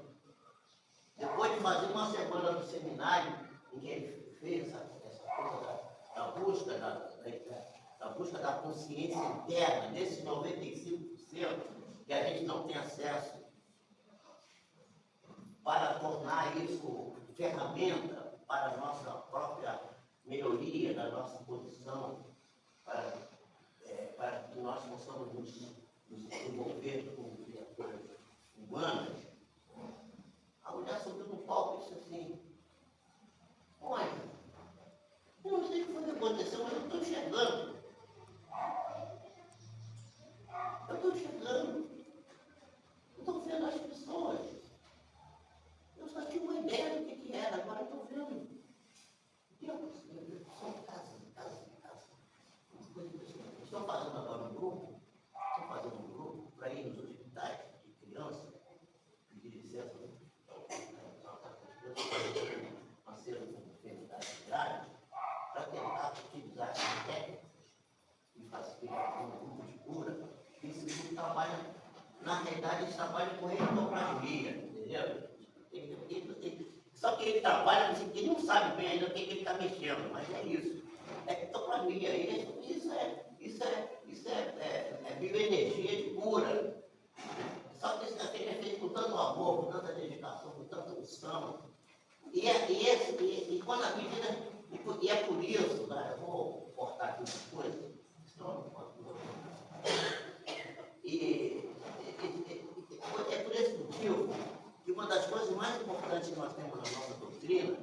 A: Depois de fazer uma semana no seminário, em que ele fez essa coisa da busca da consciência interna, desses 95% que a gente não tem acesso, para tornar isso ferramenta para a nossa própria melhoria da nossa condição, para que nós possamos nos desenvolver como criaturas humanas. A mulher subiu no palco e disse assim: olha, eu não sei o que foi que aconteceu, mas eu estou chegando. Eu estou vendo as pessoas. Eu só tinha uma ideia do que era, agora eu estou vendo. Deus, são casas. Estou fazendo agora um grupo para ir nos hospitais de criança, pedir licença, uma cena de enfermidade grave, para tentar utilizar essa técnica e fazer um grupo de cura. Esse grupo trabalha, na realidade, eles trabalham com endoplasmia, entendeu? Só que ele trabalha, ele não sabe bem ainda o que ele está mexendo, mas é isso. É endoplasmia, isso é bioenergia de cura. Só que isso aqui é feito com tanto amor, com tanta dedicação, com tanta unção. E quando a medida. E é por isso, né, eu vou cortar aqui uma coisa, senão eu não posso. É por esse motivo que uma das coisas mais importantes que nós temos na nossa doutrina,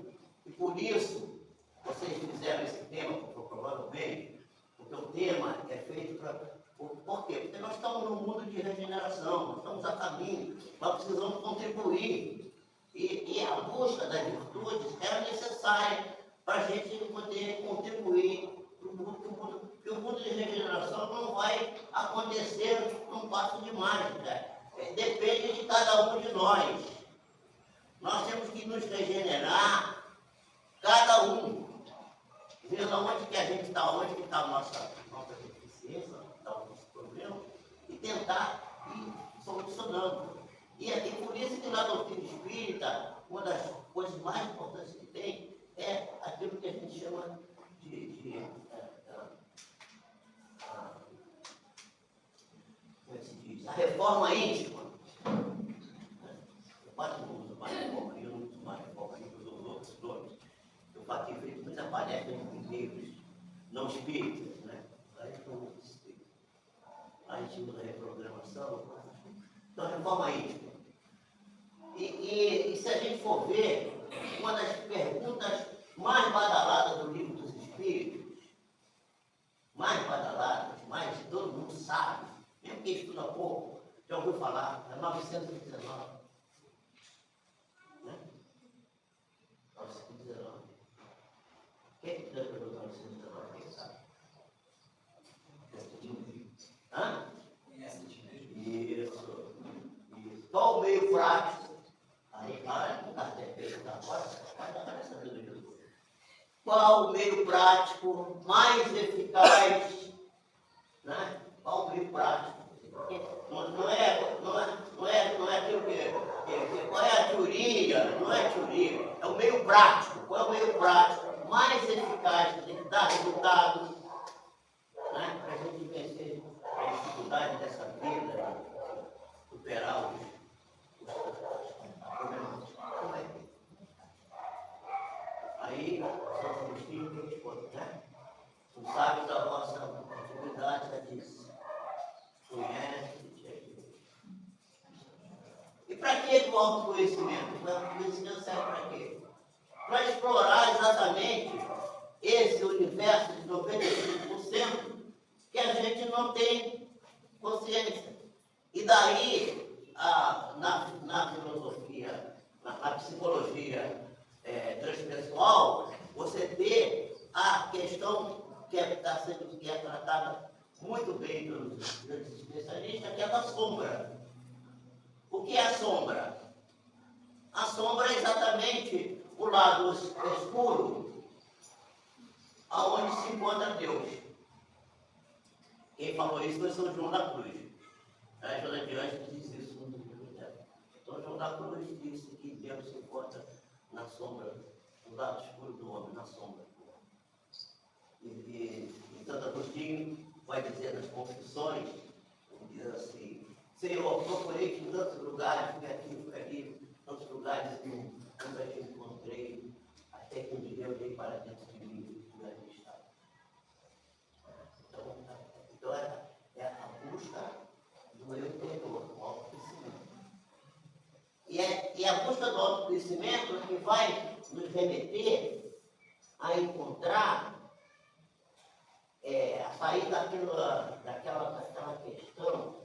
A: e por isso vocês fizeram esse tema, provavelmente, porque o tema é feito para. Por quê? Porque nós estamos num mundo de regeneração, nós estamos a caminho, nós precisamos contribuir. E a busca das virtudes era necessária para a gente poder contribuir para o mundo, porque o mundo de regeneração não vai acontecer num passo de mágica. Depende de cada um de nós. Nós temos que nos regenerar, cada um, vendo onde que a gente está, onde que está a nossa deficiência, onde está o nosso problema, e tentar ir solucionando. E por isso que na doutrina espírita, uma das coisas mais importantes que tem é aquilo que a gente chama como é que se diz? A reforma íntima. Eu quase não uso mais reforma, eu não uso mais reforma íntima, eu uso outros nomes. Eu tenho feito muita palestra em livros não espíritas, né? Aí a gente usa a reprogramação. Então, a reforma íntima. E se a gente for ver, uma das perguntas mais badaladas do Livro dos Espíritos, mais badaladas, mais todo mundo sabe, mesmo quem estuda pouco, já ouviu falar, é 919. Né? qual o meio prático mais eficaz, né? Qual o meio prático? Não é aquilo qual é a teoria, não é a teoria, é o meio prático. Qual é o meio prático mais eficaz, que tem que dar resultado, né? Para a gente vencer a dificuldade dessa vida, superar os problemas. Aí, São Agostinho que responde, né? Os sábios da vossa antiguidade já disse, conhece. E para que o autoconhecimento? O autoconhecimento serve para quê? Para explorar exatamente esse universo de 95% que a gente não tem consciência. E daí, na filosofia, na psicologia transpessoal, você vê a questão que é tratada muito bem pelos grandes especialistas, que é da sombra. O que é a sombra? A sombra é exatamente o lado escuro, aonde se encontra Deus. Quem falou isso foi São João da Cruz. A Joana de Anjos diz isso no livro dela. São João da Cruz disse que Deus se encontra na sombra, no lado escuro do homem, na sombra do homem. E Santo Agostinho vai dizer nas Confissões, diz assim, Senhor, procurei em tantos lugares, fui aqui, tantos lugares que nunca te encontrei, até que um dia eu dei para dentro de mim e ali estava. Então é a busca do eu interior, do autoconhecimento. E a busca do autoconhecimento que vai nos remeter a encontrar a sair daquela questão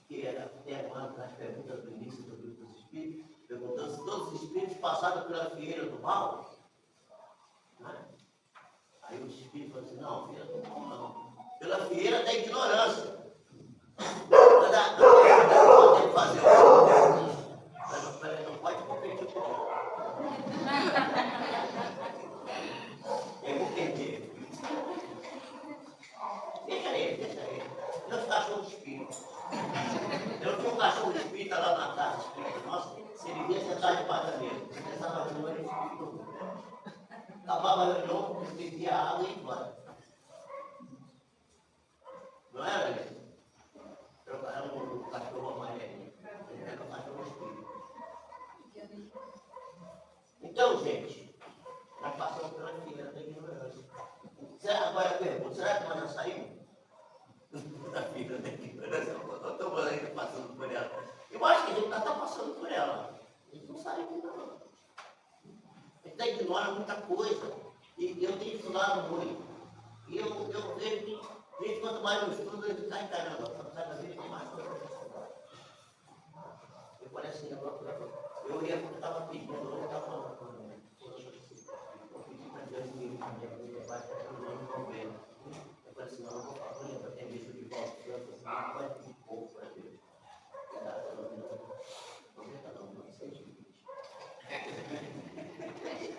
A: que era até uma das perguntas do início do livro dos Espíritos, perguntando se todos os Espíritos passaram pela fieira do mal. Né? Aí o Espírito falou assim, não, fieira do mal não. Pela fieira da ignorância. Não pode fazer não pode competir com ele. Eu vou perder. Deixa ele. Meus cachorros espíritos. Eu tinha um cachorro espírita lá na casa espírita. Nossa, se ele vinha sentar debaixo da mesa, começava a reunião, ele espírito. Acabava a reunião, bebia água e ia embora. Não era isso? Era um cachorro amarelinho. Ele era um cachorro espírita. Então, gente, nós passamos pela fila da ignorância. Agora eu pergunto, será que nós já saímos da fila da ignorância? Estamos ainda passando por ela. Eu acho que a gente está passando por ela. A gente não sai ainda não. A gente ignora muita coisa. E eu tenho estudado muito. E eu vejo que quanto mais eu estudo, eu fico caramba, cada vez mais coisa. Eu parece que eu ia porque estava pedindo, eu estava falando. Eu pedi para Deus me levar até o nome do governo. Eu falei assim, não, eu vou fazer para ter visto de volta. Eu falei assim, não vai pedir pouco para Deus.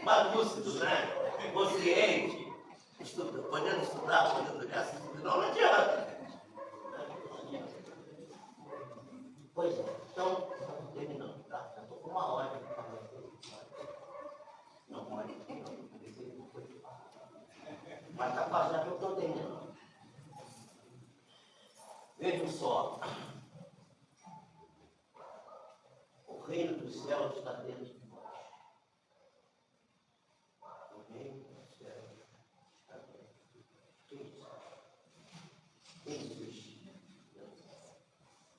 A: Mas lúcido, né? Consciente, podendo estudar, podendo olhar, não adianta. Pois é, então, estamos terminando, tá? Já estou com 1 hora. Não pode, mas está passando, eu estou terminando. Vejam só. O reino dos céus está dentro de nós. O reino dos céus está dentro de nós. Quem existe?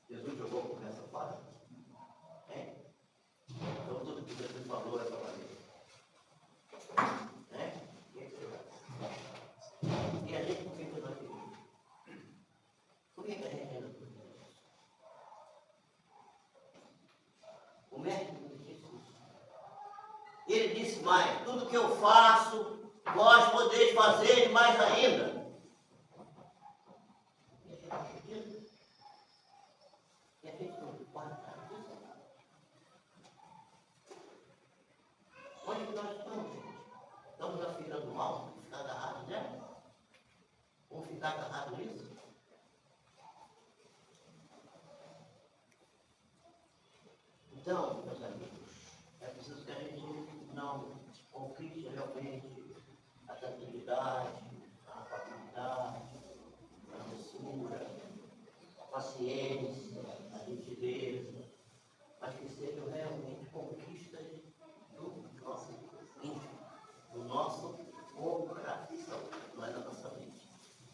A: Jesus jogou com essa fase? Então tudo que Jesus falou é para valer. E a gente por que não acredita? Por que a gente não acredita? O mestre disse isso. Ele disse mais, tudo que eu faço, vós podeis fazer mais ainda. E a gente não pode estar disso. Onde nós estamos, gente? Estamos na fila dando mal, ficar agarrado, né? Vamos ficar agarrado nisso? Então, meus amigos, é preciso que a gente não conquiste realmente a tranquilidade, a afabilidade, a doçura, a paciência, a gentileza, mas que sejam realmente conquistas do nosso íntimo, do nosso coração, não é da nossa mente.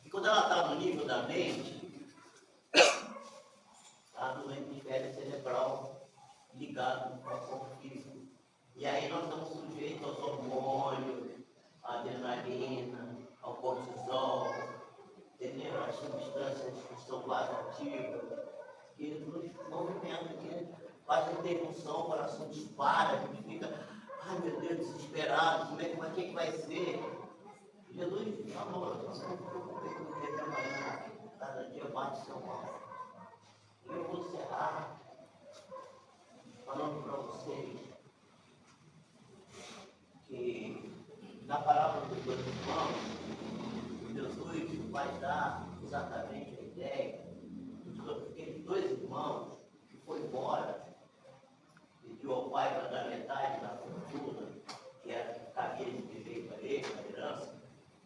A: E quando ela está no nível da mente, está no hemisfério cerebral ligado ao corpo físico. E aí nós estamos sujeitos aos hormônios, à adrenalina, ao cortisol, entendeu? As substâncias que são vasoativas, que nos movimentam, que fazem interrupção, o coração dispara, a gente fica, ai meu Deus, desesperado, como é que vai ser? Jesus falou, eu não se preocupei com o dia de amanhã, cada dia bate seu mal. E eu vou encerrar falando para vocês que na parábola dos dois irmãos, Jesus vai dar exatamente a ideia daqueles dois irmãos que foi embora, pediu ao pai para dar metade da fortuna, que era que cabia de direito a ele, a herança,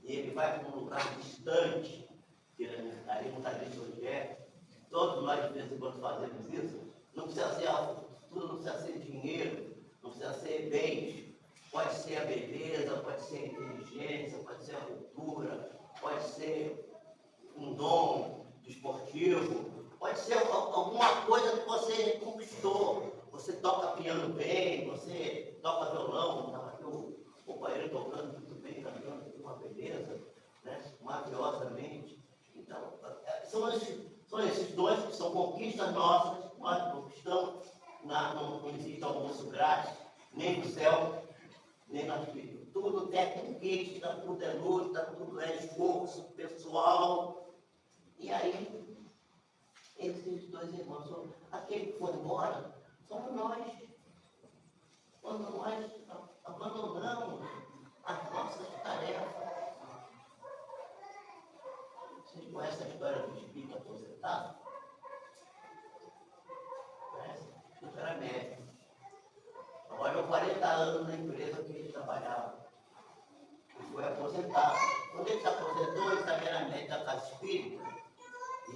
A: e ele vai para um lugar distante, que ali não está dito onde é. Todos nós de vez em quando fazemos isso. Não precisa ser a fortuna, não precisa ser dinheiro, não precisa ser bens. Pode ser a beleza, pode ser a inteligência, pode ser a cultura, pode ser um dom esportivo, pode ser alguma coisa que você conquistou. Você toca piano bem, você toca violão, estava aqui o companheiro tocando muito bem, cantando uma beleza, né? Maravilhosamente. Então, são esses dons que são conquistas nossas, nós conquistamos, não existe almoço grátis, nem no céu, nem na vida. Tudo é conquista, tudo é luta, tudo é esforço pessoal. E aí, esses dois irmãos, aquele que foi embora, somos nós. Quando nós abandonamos as nossas tarefas. Vocês conhecem a história do espírito aposentado? Conhece? Isso era médico. Trabalhou 40 anos na empresa que ele trabalhava. Ele foi aposentado. Quando ele se aposentou, ele também era médico da casa espírita.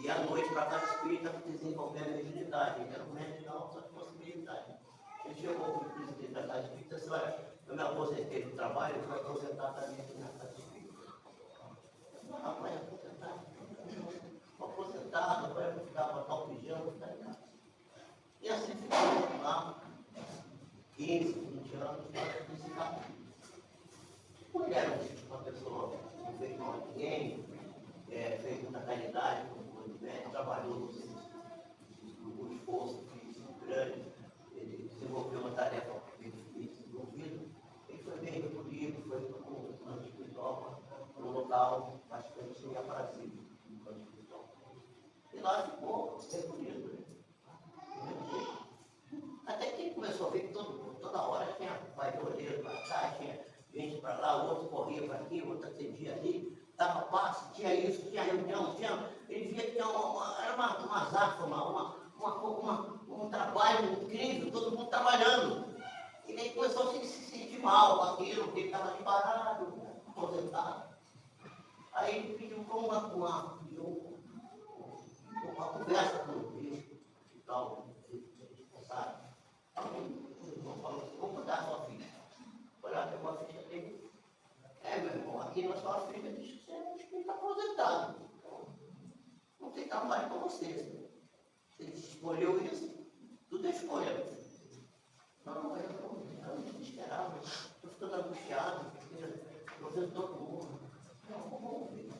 A: E à noite para a casa espírita desenvolver a mediunidade. Ele era um médico de altas possibilidades. Ele chegou com o presidente da casa espírita e disse: olha, eu me aposentei do trabalho, eu vou aposentar também aqui na casa espírita. Não, rapaz, aposentado. Estou aposentado, agora eu vou ficar para tal pijama, vou ficar em casa. E assim ficou lá 15, 20 anos, para principar. Não era uma pessoa que fez mal a ninguém, fez muita caridade, trabalhou no esforço físico grande, ele desenvolveu uma tarefa desenvolvida, ele foi bem recolhido, foi para um plano espiritual, para um local bastante aprazível, no plano espiritual. E lá ficou recolhido, né? Até que ele começou a ver que toda hora tinha pai de orelha para cá, tinha gente para lá, o outro corria para aqui, o outro atendia ali, dava passe, tinha isso, tinha reunião, ele via que era uma zafa, um trabalho incrível, todo mundo trabalhando. E ele começou a se sentir mal com aquilo, porque ele estava ali parado, aposentado. Aí ele pediu uma conversa com o bispo e tal, responsável. O irmão falou assim: vou mudar a sua filha. Olhar para uma ficha dele. Meu irmão, aqui na sua filha diz que você está aposentado. Não tem trabalho para você. Você escolheu isso, tudo é escolha. Não, eu estou desesperado, estou ficando angustiado, estou vendo todo mundo. Não, vamos ver.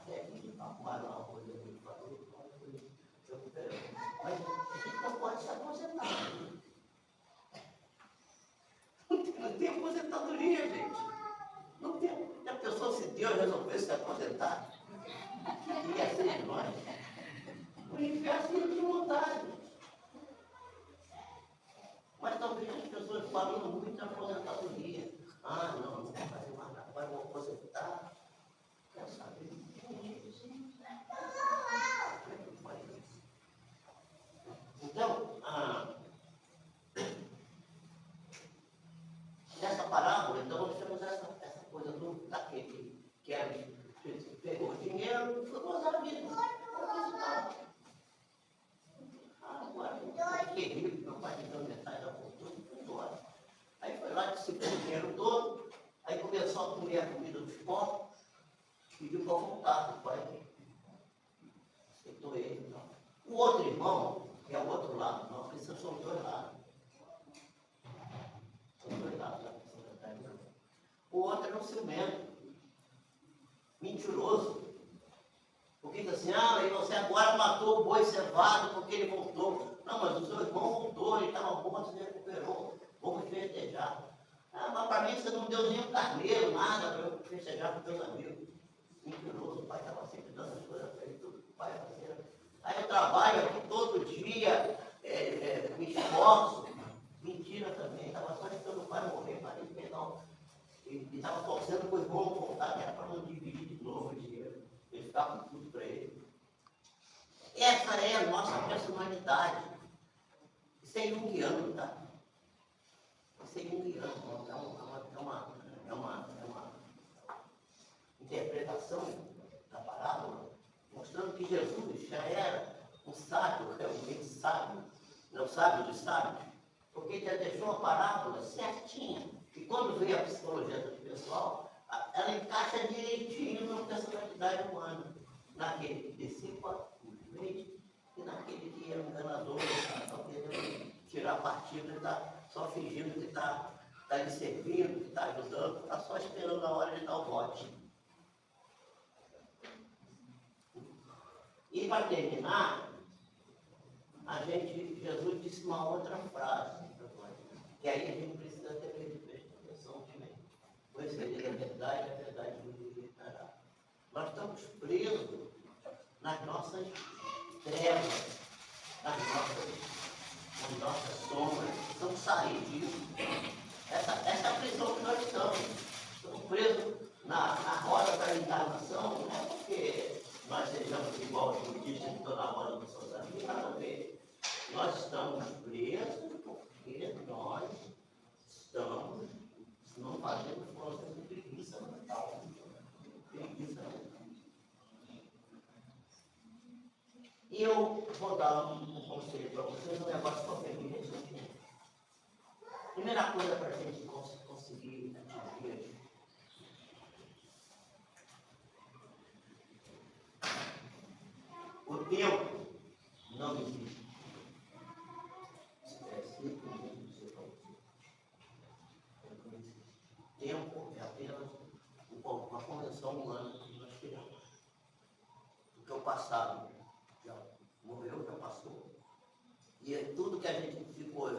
A: Até que arrumaram uma coisa que ele falou, mas a gente não pode se aposentar. Não tem aposentadoria, gente. Não tem. Já pensou se Deus resolvesse se aposentar? O que ia ser de nós? O inferno seria de vontade. Mas talvez as pessoas falando muito de aposentadoria. Ah, não vou fazer mais pegou o dinheiro e foi gozar a vida. Agora, eu fiquei rico, meu pai me deu metade da fortuna e foi embora. Aí foi lá, distribuiu o dinheiro todo, aí começou a comer a comida dos pobres, pediu para voltar, o pai aceitou ele. Então. O outro irmão, que é o outro lado, não, porque são dois lados. São dois lados da sociedade. O outro era um ciumento, mentiroso. Porque diz assim, e você agora matou o boi cevado porque ele voltou. Não, mas o seu irmão voltou, ele estava morto, ele recuperou, vamos festejar. Mas para mim você não deu nem um carneiro, nada para eu festejar com teus amigos. Mentiroso, o pai estava sempre dando as coisas para ele, tudo que o pai fazia. Aí eu trabalho aqui todo dia, me esforço. Mentira também, estava só esperando o pai morrer para ele pegar. Ele estava torcendo para o irmão voltar, que era para não dividir de novo o dinheiro. Ele ficava com tudo para ele. Essa é a nossa personalidade. Isso é junguiano, tá? Isso é junguiano. É uma interpretação da parábola, mostrando que Jesus já era um sábio, realmente sábio, não sábio dos sábios, porque ele já deixou a parábola certinha. E quando veio a psicologia do pessoal, ela encaixa direitinho na personalidade humana, naquele que dissipa os leite e naquele que é enganador, só querendo tirar partido e está só fingindo que está lhe servindo, que está ajudando, está só esperando a hora de dar o bote. E para terminar, Jesus disse uma outra frase, que aí a gente precisa ter atenção também. Conhecereis a verdade vos libertará. Nós estamos presos nas nossas trevas, nas nossas sombras. Precisamos sair disso. Essa é a prisão que nós estamos. Estamos presos na roda da encarnação, não é porque nós sejamos igual aos budistas que estão na roda dos seus amigos, nada a ver. Nós estamos presos porque nós estamos não fazendo força de preguiça mental. Preguiça mental. E eu vou dar um conselho para vocês, um negócio que eu aprendi recentemente. Primeira coisa para a gente conseguir atingir o tempo não existe. Tempo é apenas uma convenção humana que nós criamos. Porque o passado já morreu, já passou. E tudo que a gente ficou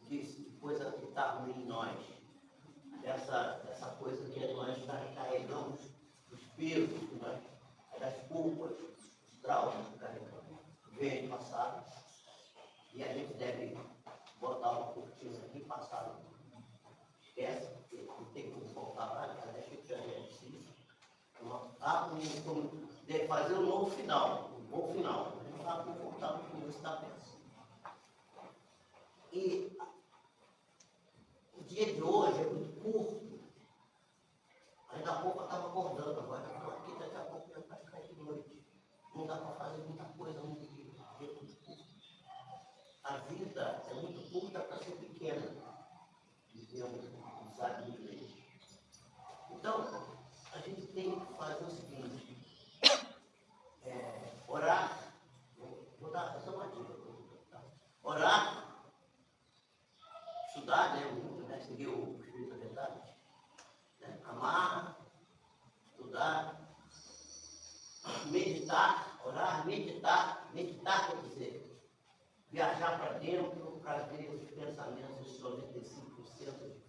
A: de coisa que está ruim em nós, essa coisa que nós carregamos, os pesos que nós, as culpas, os traumas que carregamos, vem do passado. E a gente deve botar uma cortina aqui, passado. Esquece, porque não tem como voltar lá, deixa que já é difícil. Fazer um novo final, um bom final. A gente não sabe como voltar no começo da peça. E o dia de hoje é muito curto. Ainda há pouco eu estava acordando agora. Aqui daqui a pouco já vai ficar de noite. Não dá para fazer muita coisa no dia. A vida é muito curta para ser pequena. Vivemos usar inglês. Então, a gente tem que fazer o seguinte: orar. Vou dar essa uma dica. Orar, estudar, muito, seguir o Espírito da Verdade, amar, estudar, meditar, orar, meditar quer dizer, viajar para dentro para ver os pensamentos, os 95% de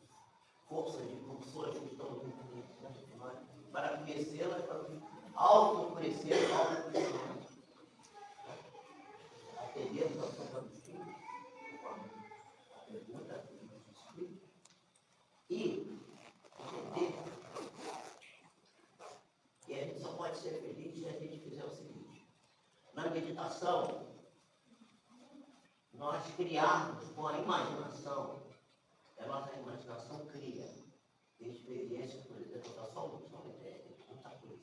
A: força de pulsões que estão dentro de nós, para conhecê-las, para autoconhecê-las, atender a situação dos filhos, a pergunta dos filhos, e entender que a gente só pode ser feliz se a gente fizer o seguinte: na meditação, nós criarmos com a imaginação, a nossa imaginação cria. Tem experiência, por exemplo, da só uma ideia, muita coisa.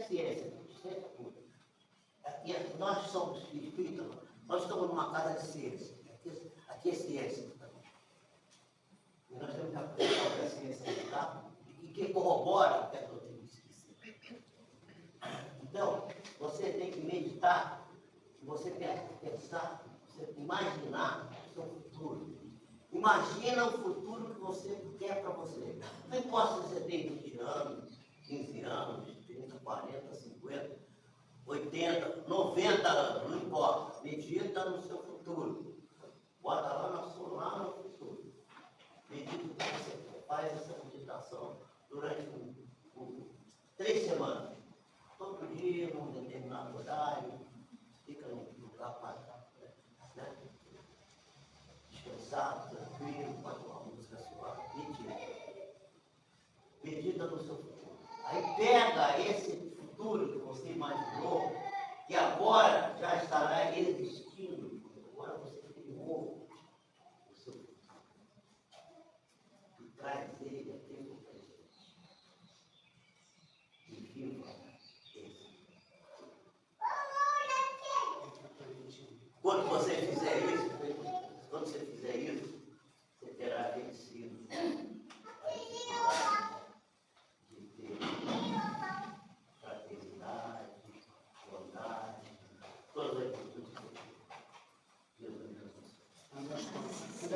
A: ciência, ciência pura. E nós somos espíritas, nós estamos numa casa de ciência. Aqui é ciência. E nós temos que apresentar a ciência, tá? E que corrobora o que a doutrina diz. Então, você tem que meditar, você quer pensar, você imaginar o seu futuro. Imagina o futuro que você quer para você. Não importa se você tem 20 anos, 15 anos, 30, 40, 50, 80, 90 anos, não importa. Medita no seu futuro. Bota lá no futuro. Medita que você faz essa meditação durante 3 semanas. Todo dia, num determinado horário, fica num lugar para descansar, tranquilo, pode uma música suave. Medita no seu futuro. Aí pega esse futuro que você imaginou, que agora já estará existindo. Agora você criou o seu futuro. E traz ele aqui no presente. E viva esse. Quando você fizer isso, você terá vencido a dificuldade de ter fraternidade, bondade, todas as virtudes que Deus nos